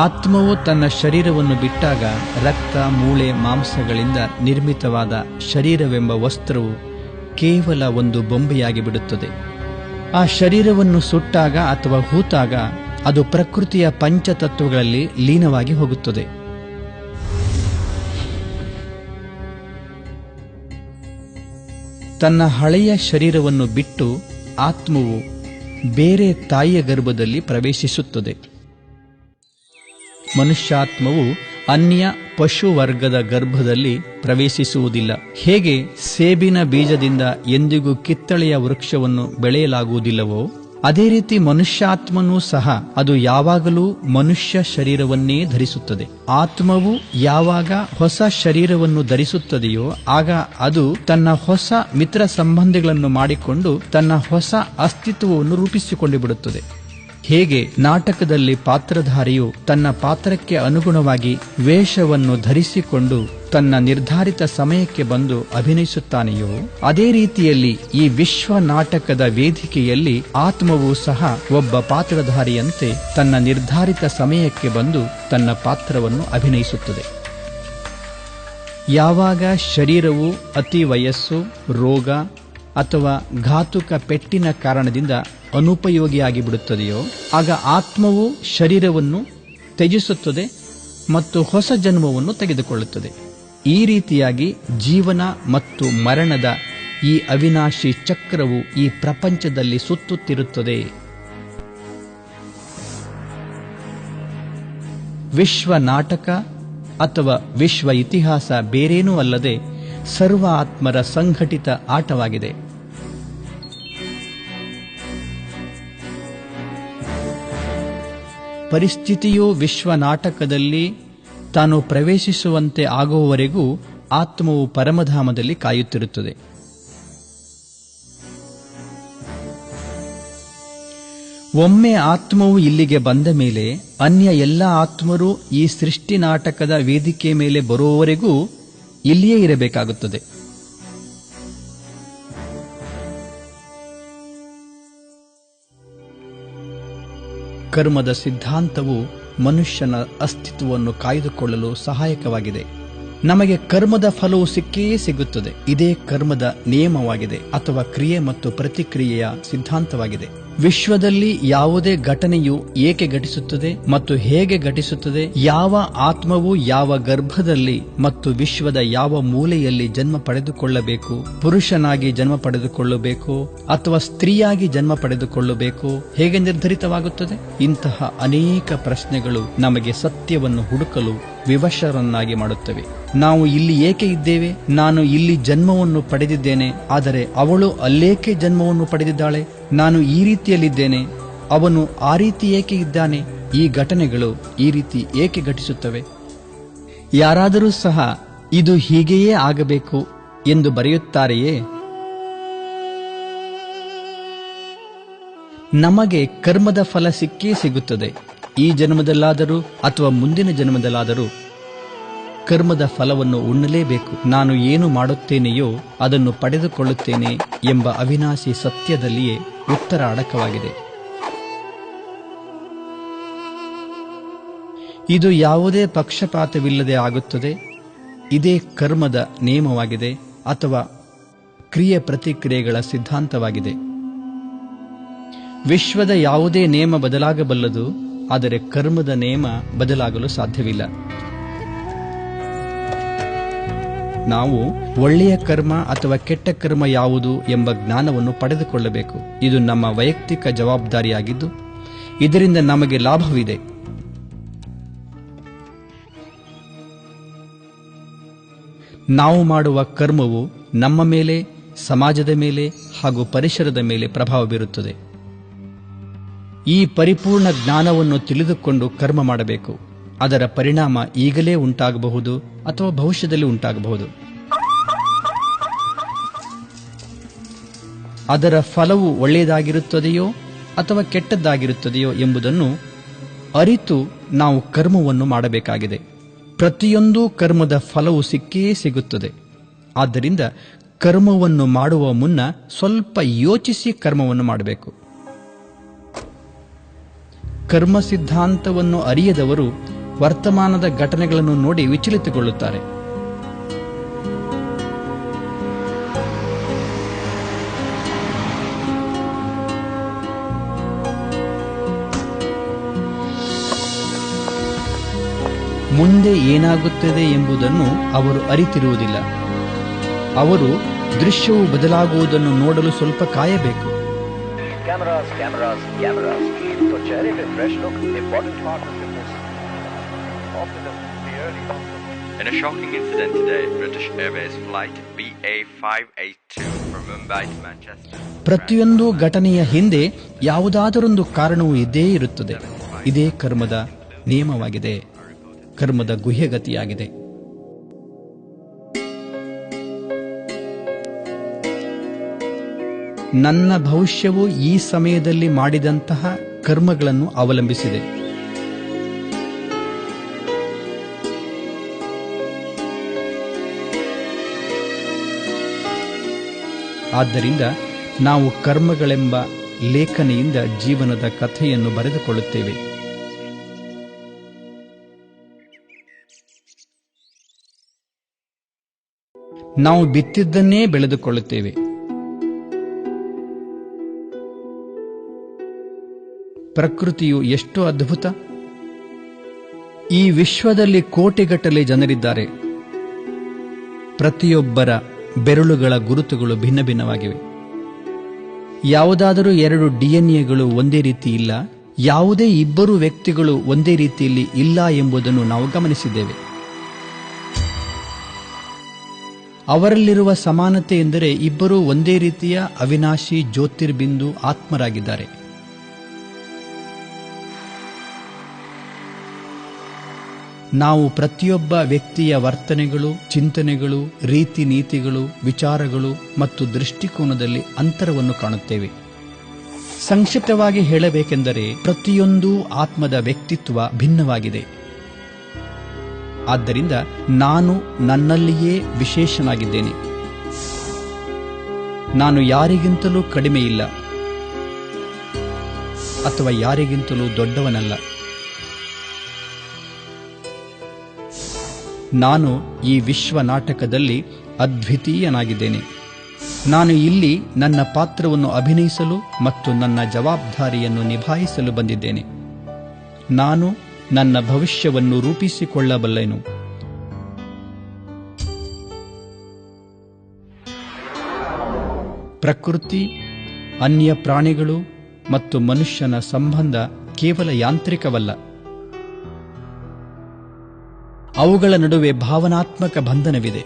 Speaker 1: ಆತ್ಮವು ತನ್ನ ಶರೀರವನ್ನು ಬಿಟ್ಟಾಗ ರಕ್ತ, ಮೂಳೆ, ಮಾಂಸಗಳಿಂದ ನಿರ್ಮಿತವಾದ ಶರೀರವೆಂಬ ವಸ್ತ್ರವು ಕೇವಲ ಒಂದು ಬೊಂಬೆಯಾಗಿ ಬಿಡುತ್ತದೆ. ಆ ಶರೀರವನ್ನು ಸುಟ್ಟಾಗ ಅಥವಾ ಹೂತಾಗ ಅದು ಪ್ರಕೃತಿಯ ಪಂಚತತ್ವಗಳಲ್ಲಿ ಲೀನವಾಗಿ ಹೋಗುತ್ತದೆ. ತನ್ನ ಹಳೆಯ ಶರೀರವನ್ನು ಬಿಟ್ಟು ಆತ್ಮವು ಬೇರೆ ತಾಯಿಯ ಗರ್ಭದಲ್ಲಿ ಪ್ರವೇಶಿಸುತ್ತದೆ. ಮನುಷ್ಯಾತ್ಮವು ಅನ್ಯ ಪಶು ವರ್ಗದ ಗರ್ಭದಲ್ಲಿ ಪ್ರವೇಶಿಸುವುದಿಲ್ಲ. ಹೇಗೆ ಸೇಬಿನ ಬೀಜದಿಂದ ಎಂದಿಗೂ ಕಿತ್ತಳೆಯ ವೃಕ್ಷವನ್ನು ಬೆಳೆಯಲಾಗುವುದಿಲ್ಲವೋ ಅದೇ ರೀತಿ ಮನುಷ್ಯಾತ್ಮನೂ ಸಹ ಅದು ಯಾವಾಗಲೂ ಮನುಷ್ಯ ಶರೀರವನ್ನೇ ಧರಿಸುತ್ತದೆ. ಆತ್ಮವು ಯಾವಾಗ ಹೊಸ ಶರೀರವನ್ನು ಧರಿಸುತ್ತದೆಯೋ ಆಗ ಅದು ತನ್ನ ಹೊಸ ಮಿತ್ರ ಸಂಬಂಧಿಗಳನ್ನು ಮಾಡಿಕೊಂಡು ತನ್ನ ಹೊಸ ಅಸ್ತಿತ್ವವನ್ನು ರೂಪಿಸಿಕೊಂಡು ಬಿಡುತ್ತದೆ. ಹೇಗೆ ನಾಟಕದಲ್ಲಿ ಪಾತ್ರಧಾರಿಯು ತನ್ನ ಪಾತ್ರಕ್ಕೆ ಅನುಗುಣವಾಗಿ ವೇಷವನ್ನು ಧರಿಸಿಕೊಂಡು ತನ್ನ ನಿರ್ಧಾರಿತ ಸಮಯಕ್ಕೆ ಬಂದು ಅಭಿನಯಿಸುತ್ತಾನೆಯೋ ಅದೇ ರೀತಿಯಲ್ಲಿ ಈ ವಿಶ್ವ ನಾಟಕದ ವೇದಿಕೆಯಲ್ಲಿ ಆತ್ಮವು ಸಹ ಒಬ್ಬ ಪಾತ್ರಧಾರಿಯಂತೆ ತನ್ನ ನಿರ್ಧಾರಿತ ಸಮಯಕ್ಕೆ ಬಂದು ತನ್ನ ಪಾತ್ರವನ್ನು ಅಭಿನಯಿಸುತ್ತದೆ. ಯಾವಾಗ ಶರೀರವು ಅತಿ ವಯಸ್ಸು, ರೋಗ ಅಥವಾ ಘಾತುಕ ಪೆಟ್ಟಿನ ಕಾರಣದಿಂದ ಅನುಪಯೋಗಿಯಾಗಿ ಬಿಡುತ್ತದೆಯೋ ಆಗ ಆತ್ಮವು ಶರೀರವನ್ನು ತ್ಯಜಿಸುತ್ತದೆ ಮತ್ತು ಹೊಸ ಜನ್ಮವನ್ನು ತೆಗೆದುಕೊಳ್ಳುತ್ತದೆ. ಈ ರೀತಿಯಾಗಿ ಜೀವನ ಮತ್ತು ಮರಣದ ಈ ಅವಿನಾಶಿ ಚಕ್ರವು ಈ ಪ್ರಪಂಚದಲ್ಲಿ ಸುತ್ತುತ್ತಿರುತ್ತದೆ. ವಿಶ್ವ ನಾಟಕ ಅಥವಾ ವಿಶ್ವ ಇತಿಹಾಸ ಬೇರೇನೂ ಅಲ್ಲದೆ ಸರ್ವ ಆತ್ಮರ ಸಂಘಟಿತ ಆಟವಾಗಿದೆ. ಪರಿಸ್ಥಿತಿಯು ವಿಶ್ವ ನಾಟಕದಲ್ಲಿ ತಾನು ಪ್ರವೇಶಿಸುವಂತೆ ಆಗುವವರೆಗೂ ಆತ್ಮವು ಪರಮಧಾಮದಲ್ಲಿ ಕಾಯುತ್ತಿರುತ್ತದೆ. ಒಮ್ಮೆ ಆತ್ಮವು ಇಲ್ಲಿಗೆ ಬಂದ ಮೇಲೆ ಅನ್ಯ ಎಲ್ಲ ಆತ್ಮರು ಈ ಸೃಷ್ಟಿ ನಾಟಕದ ವೇದಿಕೆ ಮೇಲೆ ಬರುವವರೆಗೂ ಇಲ್ಲಿಯೇ ಇರಬೇಕಾಗುತ್ತದೆ. ಕರ್ಮದ ಸಿದ್ಧಾಂತವು ಮನುಷ್ಯನ ಅಸ್ತಿತ್ವವನ್ನು ಕಾಯ್ದುಕೊಳ್ಳಲು ಸಹಾಯಕವಾಗಿದೆ. ನಮಗೆ ಕರ್ಮದ ಫಲವು ಸಿಕ್ಕೇ ಸಿಗುತ್ತದೆ. ಇದೇ ಕರ್ಮದ ನಿಯಮವಾಗಿದೆ ಅಥವಾ ಕ್ರಿಯೆ ಮತ್ತು ಪ್ರತಿಕ್ರಿಯೆಯ ಸಿದ್ಧಾಂತವಾಗಿದೆ. ವಿಶ್ವದಲ್ಲಿ ಯಾವುದೇ ಘಟನೆಯು ಏಕೆ ಘಟಿಸುತ್ತದೆ ಮತ್ತು ಹೇಗೆ ಘಟಿಸುತ್ತದೆ, ಯಾವ ಆತ್ಮವು ಯಾವ ಗರ್ಭದಲ್ಲಿ ಮತ್ತು ವಿಶ್ವದ ಯಾವ ಮೂಲೆಯಲ್ಲಿ ಜನ್ಮ ಪಡೆದುಕೊಳ್ಳಬೇಕು, ಪುರುಷನಾಗಿ ಜನ್ಮ ಪಡೆದುಕೊಳ್ಳಬೇಕು ಅಥವಾ ಸ್ತ್ರೀಯಾಗಿ ಜನ್ಮ ಪಡೆದುಕೊಳ್ಳಬೇಕು, ಹೇಗೆ ನಿರ್ಧರಿತವಾಗುತ್ತದೆ? ಇಂತಹ ಅನೇಕ ಪ್ರಶ್ನೆಗಳು ನಮಗೆ ಸತ್ಯವನ್ನು ಹುಡುಕಲು ವಿವಶರನ್ನಾಗಿ ಮಾಡುತ್ತವೆ. ನಾವು ಇಲ್ಲಿ ಏಕೆ ಇದ್ದೇವೆ? ನಾನು ಇಲ್ಲಿ ಜನ್ಮವನ್ನು ಪಡೆದಿದ್ದೇನೆ, ಆದರೆ ಅವಳು ಅಲ್ಲೇಕೆ ಜನ್ಮವನ್ನು ಪಡೆದಿದ್ದಾಳೆ? ನಾನು ಈ ರೀತಿಯಲ್ಲಿದ್ದೇನೆ, ಅವನು ಆ ರೀತಿ ಏಕೆ ಇದ್ದಾನೆ? ಈ ಘಟನೆಗಳು ಈ ರೀತಿ ಏಕೆ ಘಟಿಸುತ್ತವೆ? ಯಾರಾದರೂ ಸಹ ಇದು ಹೀಗೆಯೇ ಆಗಬೇಕು ಎಂದು ಬರೆಯುತ್ತಾರೆಯೇ? ನಮಗೆ ಕರ್ಮದ ಫಲ ಸಿಕ್ಕೇ ಸಿಗುತ್ತದೆ. ಈ ಜನ್ಮದಲ್ಲಾದರೂ ಅಥವಾ ಮುಂದಿನ ಜನ್ಮದಲ್ಲಾದರೂ ಕರ್ಮದ ಫಲವನ್ನು ಉಣ್ಣಲೇಬೇಕು. ನಾನು ಏನು ಮಾಡುತ್ತೇನೆಯೋ ಅದನ್ನು ಪಡೆದುಕೊಳ್ಳುತ್ತೇನೆ ಎಂಬ ಅವಿನಾಶಿ ಸತ್ಯದಲ್ಲಿಯೇ ಉತ್ತರ ಅಡಕವಾಗಿದೆ. ಇದು ಯಾವುದೇ ಪಕ್ಷಪಾತವಿಲ್ಲದೆ ಆಗುತ್ತದೆ. ಇದೇ ಕರ್ಮದ ನಿಯಮವಾಗಿದೆ ಅಥವಾ ಕ್ರಿಯೆ ಪ್ರತಿಕ್ರಿಯೆಗಳ ಸಿದ್ಧಾಂತವಾಗಿದೆ. ವಿಶ್ವದ ಯಾವುದೇ ನಿಯಮ ಬದಲಾಗಬಲ್ಲದು, ಆದರೆ ಕರ್ಮದ ನಿಯಮ ಬದಲಾಗಲು ಸಾಧ್ಯವಿಲ್ಲ. ನಾವು ಒಳ್ಳೆಯ ಕರ್ಮ ಅಥವಾ ಕೆಟ್ಟ ಕರ್ಮ ಯಾವುದು ಎಂಬ ಜ್ಞಾನವನ್ನು ಪಡೆದುಕೊಳ್ಳಬೇಕು. ಇದು ನಮ್ಮ ವೈಯಕ್ತಿಕ ಜವಾಬ್ದಾರಿಯಾಗಿದ್ದು ಇದರಿಂದ ನಮಗೆ ಲಾಭವಿದೆ. ನಾವು ಮಾಡುವ ಕರ್ಮವು ನಮ್ಮ ಮೇಲೆ, ಸಮಾಜದ ಮೇಲೆ ಹಾಗೂ ಪರಿಸರದ ಮೇಲೆ ಪ್ರಭಾವ ಬೀರುತ್ತದೆ. ಈ ಪರಿಪೂರ್ಣ ಜ್ಞಾನವನ್ನು ತಿಳಿದುಕೊಂಡು ಕರ್ಮ ಮಾಡಬೇಕು. ಅದರ ಪರಿಣಾಮ ಈಗಲೇ ಉಂಟಾಗಬಹುದು ಅಥವಾ ಭವಿಷ್ಯದಲ್ಲಿ ಉಂಟಾಗಬಹುದು. ಅದರ ಫಲವು ಒಳ್ಳೆಯದಾಗಿರುತ್ತದೆಯೋ ಅಥವಾ ಕೆಟ್ಟದ್ದಾಗಿರುತ್ತದೆಯೋ ಎಂಬುದನ್ನು ಅರಿತು ನಾವು ಕರ್ಮವನ್ನು ಮಾಡಬೇಕಾಗಿದೆ. ಪ್ರತಿಯೊಂದು ಕರ್ಮದ ಫಲವು ಸಿಕ್ಕೇ ಸಿಗುತ್ತದೆ. ಆದ್ದರಿಂದ ಕರ್ಮವನ್ನು ಮಾಡುವ ಮುನ್ನ ಸ್ವಲ್ಪ ಯೋಚಿಸಿ ಕರ್ಮವನ್ನು ಮಾಡಬೇಕು. ಕರ್ಮ ಸಿದ್ಧಾಂತವನ್ನು ಅರಿಯದವರು ವರ್ತಮಾನದ ಘಟನೆಗಳನ್ನು ನೋಡಿ ವಿಚಲಿತಗೊಳ್ಳುತ್ತಾರೆ. ಮುಂದೆ ಏನಾಗುತ್ತದೆ ಎಂಬುದನ್ನು ಅವರು ಅರಿತಿರುವುದಿಲ್ಲ. ಅವರು ದೃಶ್ಯವು ಬದಲಾಗುವುದನ್ನು ನೋಡಲು ಸ್ವಲ್ಪ ಕಾಯಬೇಕು.
Speaker 2: In a shocking incident today, British Airways flight BA582 from Mumbai to Manchester.
Speaker 1: ಪ್ರತಿಯೊಂದು ಘಟನೆಯ ಹಿಂದೆ ಯಾವುದಾದರೊಂದು ಕಾರಣವು ಇದ್ದೇ ಇರುತ್ತದೆ. ಇದೇ ಕರ್ಮದ ನಿಯಮವಾಗಿದೆ, ಕರ್ಮದ ಗುಹ್ಯಗತಿಯಾಗಿದೆ. ನನ್ನ ಭವಿಷ್ಯವು ಈ ಸಮಯದಲ್ಲಿ ಮಾಡಿದಂತಹ ಕರ್ಮಗಳನ್ನು ಅವಲಂಬಿಸಿದೆ. ಆದ್ದರಿಂದ ನಾವು ಕರ್ಮಗಳೆಂಬ ಲೇಖನಿಯಿಂದ ಜೀವನದ ಕಥೆಯನ್ನು ಬರೆದುಕೊಳ್ಳುತ್ತೇವೆ. ನಾವು ಬಿತ್ತಿದ್ದನ್ನೇ ಬೆಳೆದುಕೊಳ್ಳುತ್ತೇವೆ. ಪ್ರಕೃತಿಯು ಎಷ್ಟು ಅದ್ಭುತ! ಈ ವಿಶ್ವದಲ್ಲಿ ಕೋಟಿಗಟ್ಟಲೆ ಜನರಿದ್ದಾರೆ. ಪ್ರತಿಯೊಬ್ಬರ ಬೆರಳುಗಳ ಗುರುತುಗಳು ಭಿನ್ನ ಭಿನ್ನವಾಗಿವೆ. ಯಾವುದಾದರೂ 2 DNA ಒಂದೇ ರೀತಿ ಇಲ್ಲ, ಯಾವುದೇ ಇಬ್ಬರು ವ್ಯಕ್ತಿಗಳು ಒಂದೇ ರೀತಿಯಲ್ಲಿ ಇಲ್ಲ ಎಂಬುದನ್ನು ನಾವು ಗಮನಿಸಿದ್ದೇವೆ. ಅವರಲ್ಲಿರುವ ಸಮಾನತೆ ಎಂದರೆ ಇಬ್ಬರೂ ಒಂದೇ ರೀತಿಯ ಅವಿನಾಶಿ ಜ್ಯೋತಿರ್ಬಿಂದು ಆತ್ಮರಾಗಿದ್ದಾರೆ. ನಾವು ಪ್ರತಿಯೊಬ್ಬ ವ್ಯಕ್ತಿಯ ವರ್ತನೆಗಳು, ಚಿಂತನೆಗಳು, ರೀತಿ ನೀತಿಗಳು, ವಿಚಾರಗಳು ಮತ್ತು ದೃಷ್ಟಿಕೋನದಲ್ಲಿ ಅಂತರವನ್ನು ಕಾಣುತ್ತೇವೆ. ಸಂಕ್ಷಿಪ್ತವಾಗಿ ಹೇಳಬೇಕೆಂದರೆ ಪ್ರತಿಯೊಂದು ಆತ್ಮದ ವ್ಯಕ್ತಿತ್ವ ಭಿನ್ನವಾಗಿದೆ. ಆದ್ದರಿಂದ ನಾನು ನನ್ನಲ್ಲಿಯೇ ವಿಶೇಷನಾಗಿದ್ದೇನೆ. ನಾನು ಯಾರಿಗಿಂತಲೂ ಕಡಿಮೆ ಇಲ್ಲ ಅಥವಾ ಯಾರಿಗಿಂತಲೂ ದೊಡ್ಡವನಲ್ಲ. ನಾನು ಈ ವಿಶ್ವ ನಾಟಕದಲ್ಲಿ ಅದ್ವಿತೀಯನಾಗಿದ್ದೇನೆ. ನಾನು ಇಲ್ಲಿ ನನ್ನ ಪಾತ್ರವನ್ನು ಅಭಿನಯಿಸಲು ಮತ್ತು ನನ್ನ ಜವಾಬ್ದಾರಿಯನ್ನು ನಿಭಾಯಿಸಲು ಬಂದಿದ್ದೇನೆ. ನಾನು ನನ್ನ ಭವಿಷ್ಯವನ್ನು ರೂಪಿಸಿಕೊಳ್ಳಬಲ್ಲೆನು. ಪ್ರಕೃತಿ, ಅನ್ಯ ಪ್ರಾಣಿಗಳು ಮತ್ತು ಮನುಷ್ಯನ ಸಂಬಂಧ ಕೇವಲ ಯಾಂತ್ರಿಕವಲ್ಲ. ಅವುಗಳ ನಡುವೆ ಭಾವನಾತ್ಮಕ ಬಂಧನವಿದೆ.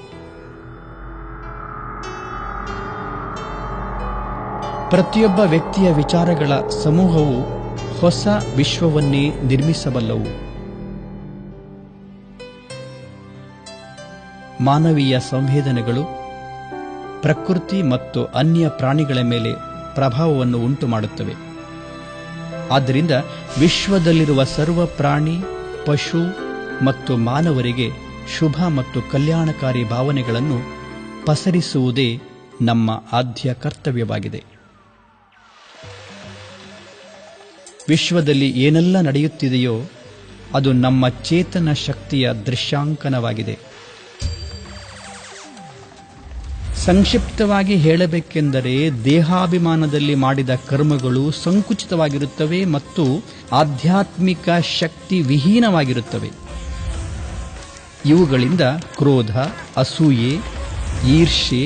Speaker 1: ಪ್ರತಿಯೊಬ್ಬ ವ್ಯಕ್ತಿಯ ವಿಚಾರಗಳ ಸಮೂಹವು ಹೊಸ ವಿಶ್ವವನ್ನೇ ನಿರ್ಮಿಸಬಲ್ಲವು. ಮಾನವೀಯ ಸಂವೇದನೆಗಳು ಪ್ರಕೃತಿ ಮತ್ತು ಅನ್ಯ ಪ್ರಾಣಿಗಳ ಮೇಲೆ ಪ್ರಭಾವವನ್ನು ಉಂಟುಮಾಡುತ್ತವೆ. ಆದ್ದರಿಂದ ವಿಶ್ವದಲ್ಲಿರುವ ಸರ್ವ ಪ್ರಾಣಿ, ಪಶು ಮತ್ತು ಮಾನವರಿಗೆ ಶುಭ ಮತ್ತು ಕಲ್ಯಾಣಕಾರಿ ಭಾವನೆಗಳನ್ನು ಪಸರಿಸುವುದೇ ನಮ್ಮ ಆದ್ಯ ಕರ್ತವ್ಯವಾಗಿದೆ. ವಿಶ್ವದಲ್ಲಿ ಏನೆಲ್ಲ ನಡೆಯುತ್ತಿದೆಯೋ ಅದು ನಮ್ಮ ಚೇತನ ಶಕ್ತಿಯ ದೃಶ್ಯಾಂಕನವಾಗಿದೆ. ಸಂಕ್ಷಿಪ್ತವಾಗಿ ಹೇಳಬೇಕೆಂದರೆ ದೇಹಾಭಿಮಾನದಲ್ಲಿ ಮಾಡಿದ ಕರ್ಮಗಳು ಸಂಕುಚಿತವಾಗಿರುತ್ತವೆ ಮತ್ತು ಆಧ್ಯಾತ್ಮಿಕ ಶಕ್ತಿ ವಿಹೀನವಾಗಿರುತ್ತವೆ. ಇವುಗಳಿಂದ ಕ್ರೋಧ, ಅಸೂಯೆ, ಈರ್ಷೆ,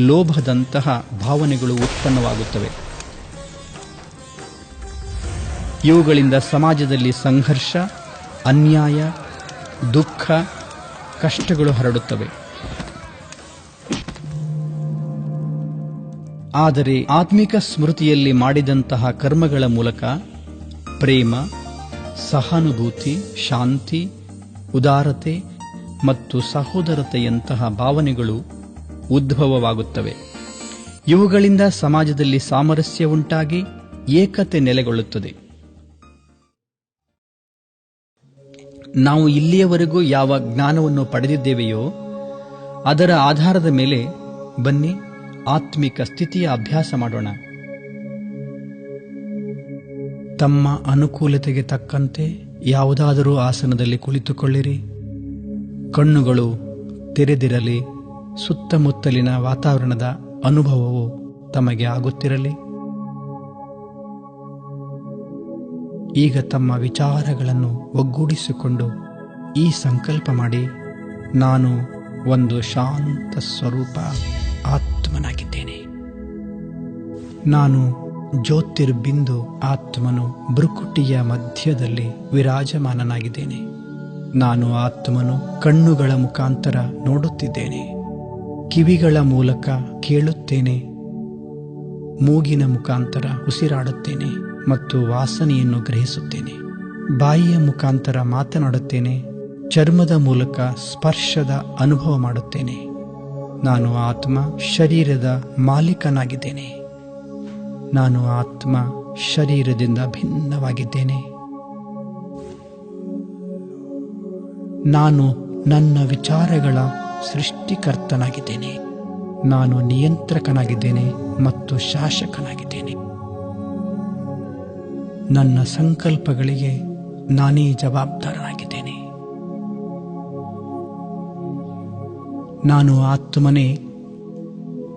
Speaker 1: ಲೋಭದಂತಹ ಭಾವನೆಗಳು ಉತ್ಪನ್ನವಾಗುತ್ತವೆ. ಇವುಗಳಿಂದ ಸಮಾಜದಲ್ಲಿ ಸಂಘರ್ಷ, ಅನ್ಯಾಯ, ದುಃಖ, ಕಷ್ಟಗಳು ಹರಡುತ್ತವೆ. ಆದರೆ ಆತ್ಮಿಕ ಸ್ಮೃತಿಯಲ್ಲಿ ಮಾಡಿದಂತಹ ಕರ್ಮಗಳ ಮೂಲಕ ಪ್ರೇಮ, ಸಹಾನುಭೂತಿ, ಶಾಂತಿ, ಉದಾರತೆ ಮತ್ತು ಸಹೋದರತೆಯಂತಹ ಭಾವನೆಗಳು ಉದ್ಭವವಾಗುತ್ತವೆ. ಇವುಗಳಿಂದ ಸಮಾಜದಲ್ಲಿ ಸಾಮರಸ್ಯ ಉಂಟಾಗಿ ಏಕತೆ ನೆಲೆಗೊಳ್ಳುತ್ತದೆ. ನಾವು ಇಲ್ಲಿಯವರೆಗೂ ಯಾವ ಜ್ಞಾನವನ್ನು ಪಡೆದಿದ್ದೇವೆಯೋ ಅದರ ಆಧಾರದ ಮೇಲೆ ಬನ್ನಿ ಆತ್ಮಿಕ ಸ್ಥಿತಿಯ ಅಭ್ಯಾಸ ಮಾಡೋಣ. ತಮ್ಮ ಅನುಕೂಲತೆಗೆ ತಕ್ಕಂತೆ ಯಾವುದಾದರೂ ಆಸನದಲ್ಲಿ ಕುಳಿತುಕೊಳ್ಳಿರಿ. ಕಣ್ಣುಗಳು ತೆರೆದಿರಲಿ. ಸುತ್ತಮುತ್ತಲಿನ ವಾತಾವರಣದ ಅನುಭವವು ತಮಗೆ ಆಗುತ್ತಿರಲಿ. ಈಗ ತಮ್ಮ ವಿಚಾರಗಳನ್ನು ಒಗ್ಗೂಡಿಸಿಕೊಂಡು ಈ ಸಂಕಲ್ಪ ಮಾಡಿ, ನಾನು ಒಂದು ಶಾಂತ ಸ್ವರೂಪ ಆತ್ಮನಾಗಿದ್ದೇನೆ. ನಾನು ಜ್ಯೋತಿರ್ಬಿಂದು ಆತ್ಮನು ಭ್ರುಕುಟಿಯ ಮಧ್ಯದಲ್ಲಿ ವಿರಾಜಮಾನನಾಗಿದ್ದೇನೆ. ನಾನು ಆತ್ಮನು ಕಣ್ಣುಗಳ ಮುಖಾಂತರ ನೋಡುತ್ತಿದ್ದೇನೆ, ಕಿವಿಗಳ ಮೂಲಕ ಕೇಳುತ್ತೇನೆ, ಮೂಗಿನ ಮುಖಾಂತರ ಉಸಿರಾಡುತ್ತೇನೆ ಮತ್ತು ವಾಸನೆಯನ್ನು ಗ್ರಹಿಸುತ್ತೇನೆ. ಬಾಯಿಯ ಮುಖಾಂತರ ಮಾತನಾಡುತ್ತೇನೆ, ಚರ್ಮದ ಮೂಲಕ ಸ್ಪರ್ಶದ ಅನುಭವ ಮಾಡುತ್ತೇನೆ. ನಾನು ಆತ್ಮ ಶರೀರದ ಮಾಲೀಕನಾಗಿದ್ದೇನೆ. ನಾನು ಆತ್ಮ ಶರೀರದಿಂದ ಭಿನ್ನವಾಗಿದ್ದೇನೆ. ನಾನು ನನ್ನ ವಿಚಾರಗಳ ಸೃಷ್ಟಿಕರ್ತನಾಗಿದ್ದೇನೆ. ನಾನು ನಿಯಂತ್ರಕನಾಗಿದ್ದೇನೆ ಮತ್ತು ಶಾಸಕನಾಗಿದ್ದೇನೆ. ನನ್ನ ಸಂಕಲ್ಪಗಳಿಗೆ ನಾನೇ ಜವಾಬ್ದಾರನಾಗಿದ್ದೇನೆ. ನಾನು ಆತ್ಮನೇ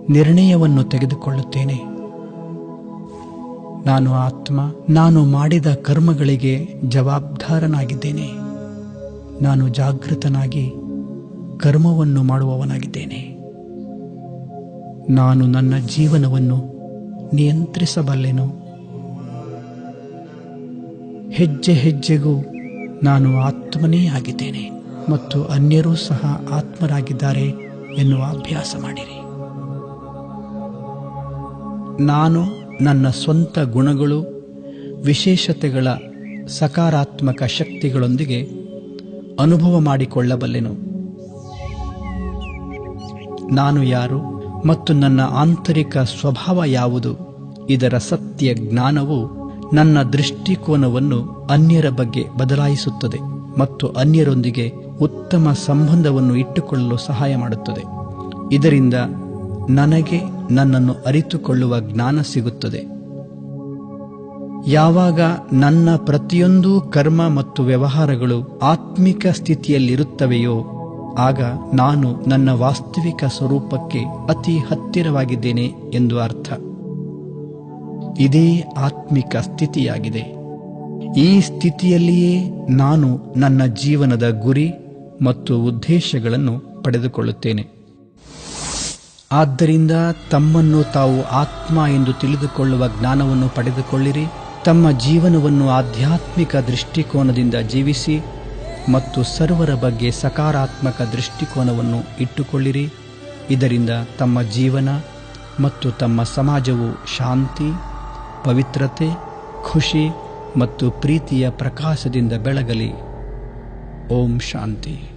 Speaker 1: ನಿರ್ಣಯವನ್ನು ತೆಗೆದುಕೊಳ್ಳುತ್ತೇನೆ. ನಾನು ಆತ್ಮ, ನಾನು ಮಾಡಿದ ಕರ್ಮಗಳಿಗೆ ಜವಾಬ್ದಾರನಾಗಿದ್ದೇನೆ. ನಾನು ಜಾಗೃತನಾಗಿ ಕರ್ಮವನ್ನು ಮಾಡುವವನಾಗಿದ್ದೇನೆ. ನಾನು ನನ್ನ ಜೀವನವನ್ನು ನಿಯಂತ್ರಿಸಬಲ್ಲೆನು. ಹೆಜ್ಜೆ ಹೆಜ್ಜೆಗೂ ನಾನು ಆತ್ಮನೇ ಆಗಿದ್ದೇನೆ ಮತ್ತು ಅನ್ಯರೂ ಸಹ ಆತ್ಮರಾಗಿದ್ದಾರೆ ಎನ್ನುವ ಅಭ್ಯಾಸ ಮಾಡಿರಿ. ನಾನು ನನ್ನ ಸ್ವಂತ ಗುಣಗಳು, ವಿಶೇಷತೆಗಳ ಸಕಾರಾತ್ಮಕ ಶಕ್ತಿಗಳೊಂದಿಗೆ ಅನುಭವ ಮಾಡಿಕೊಳ್ಳಬಲ್ಲೆನು. ನಾನು ಯಾರು ಮತ್ತು ನನ್ನ ಆಂತರಿಕ ಸ್ವಭಾವ ಯಾವುದು, ಇದರ ಸತ್ಯ ಜ್ಞಾನವು ನನ್ನ ದೃಷ್ಟಿಕೋನವನ್ನು ಅನ್ಯರ ಬಗ್ಗೆ ಬದಲಾಯಿಸುತ್ತದೆ ಮತ್ತು ಅನ್ಯರೊಂದಿಗೆ ಉತ್ತಮ ಸಂಬಂಧವನ್ನು ಇಟ್ಟುಕೊಳ್ಳಲು ಸಹಾಯ ಮಾಡುತ್ತದೆ. ಇದರಿಂದ ನನಗೆ ನನ್ನನ್ನು ಅರಿತುಕೊಳ್ಳುವ ಜ್ಞಾನ ಸಿಗುತ್ತದೆ. ಯಾವಾಗ ನನ್ನ ಪ್ರತಿಯೊಂದು ಕರ್ಮ ಮತ್ತು ವ್ಯವಹಾರಗಳು ಆತ್ಮಿಕ ಸ್ಥಿತಿಯಲ್ಲಿರುತ್ತವೆಯೋ ಆಗ ನಾನು ನನ್ನ ವಾಸ್ತವಿಕ ಸ್ವರೂಪಕ್ಕೆ ಅತಿ ಹತ್ತಿರವಾಗಿದ್ದೇನೆ ಎಂದು ಅರ್ಥ. ಇದೇ ಆತ್ಮಿಕ ಸ್ಥಿತಿಯಾಗಿದೆ. ಈ ಸ್ಥಿತಿಯಲ್ಲಿಯೇ ನಾನು ನನ್ನ ಜೀವನದ ಗುರಿ ಮತ್ತು ಉದ್ದೇಶಗಳನ್ನು ಪಡೆದುಕೊಳ್ಳುತ್ತೇನೆ. ಆದ್ದರಿಂದ ತಮ್ಮನ್ನು ತಾವು ಆತ್ಮ ಎಂದು ತಿಳಿದುಕೊಳ್ಳುವ ಜ್ಞಾನವನ್ನು ಪಡೆದುಕೊಳ್ಳಿರಿ. ತಮ್ಮ ಜೀವನವನ್ನು ಆಧ್ಯಾತ್ಮಿಕ ದೃಷ್ಟಿಕೋನದಿಂದ ಜೀವಿಸಿ ಮತ್ತು ಸರ್ವರ ಬಗ್ಗೆ ಸಕಾರಾತ್ಮಕ ದೃಷ್ಟಿಕೋನವನ್ನು ಇಟ್ಟುಕೊಳ್ಳಿರಿ. ಇದರಿಂದ ತಮ್ಮ ಜೀವನ ಮತ್ತು ತಮ್ಮ ಸಮಾಜವು ಶಾಂತಿ, ಪವಿತ್ರತೆ, ಖುಷಿ ಮತ್ತು ಪ್ರೀತಿಯ ಪ್ರಕಾಶದಿಂದ ಬೆಳಗಲಿ. ಓಂ ಶಾಂತಿ.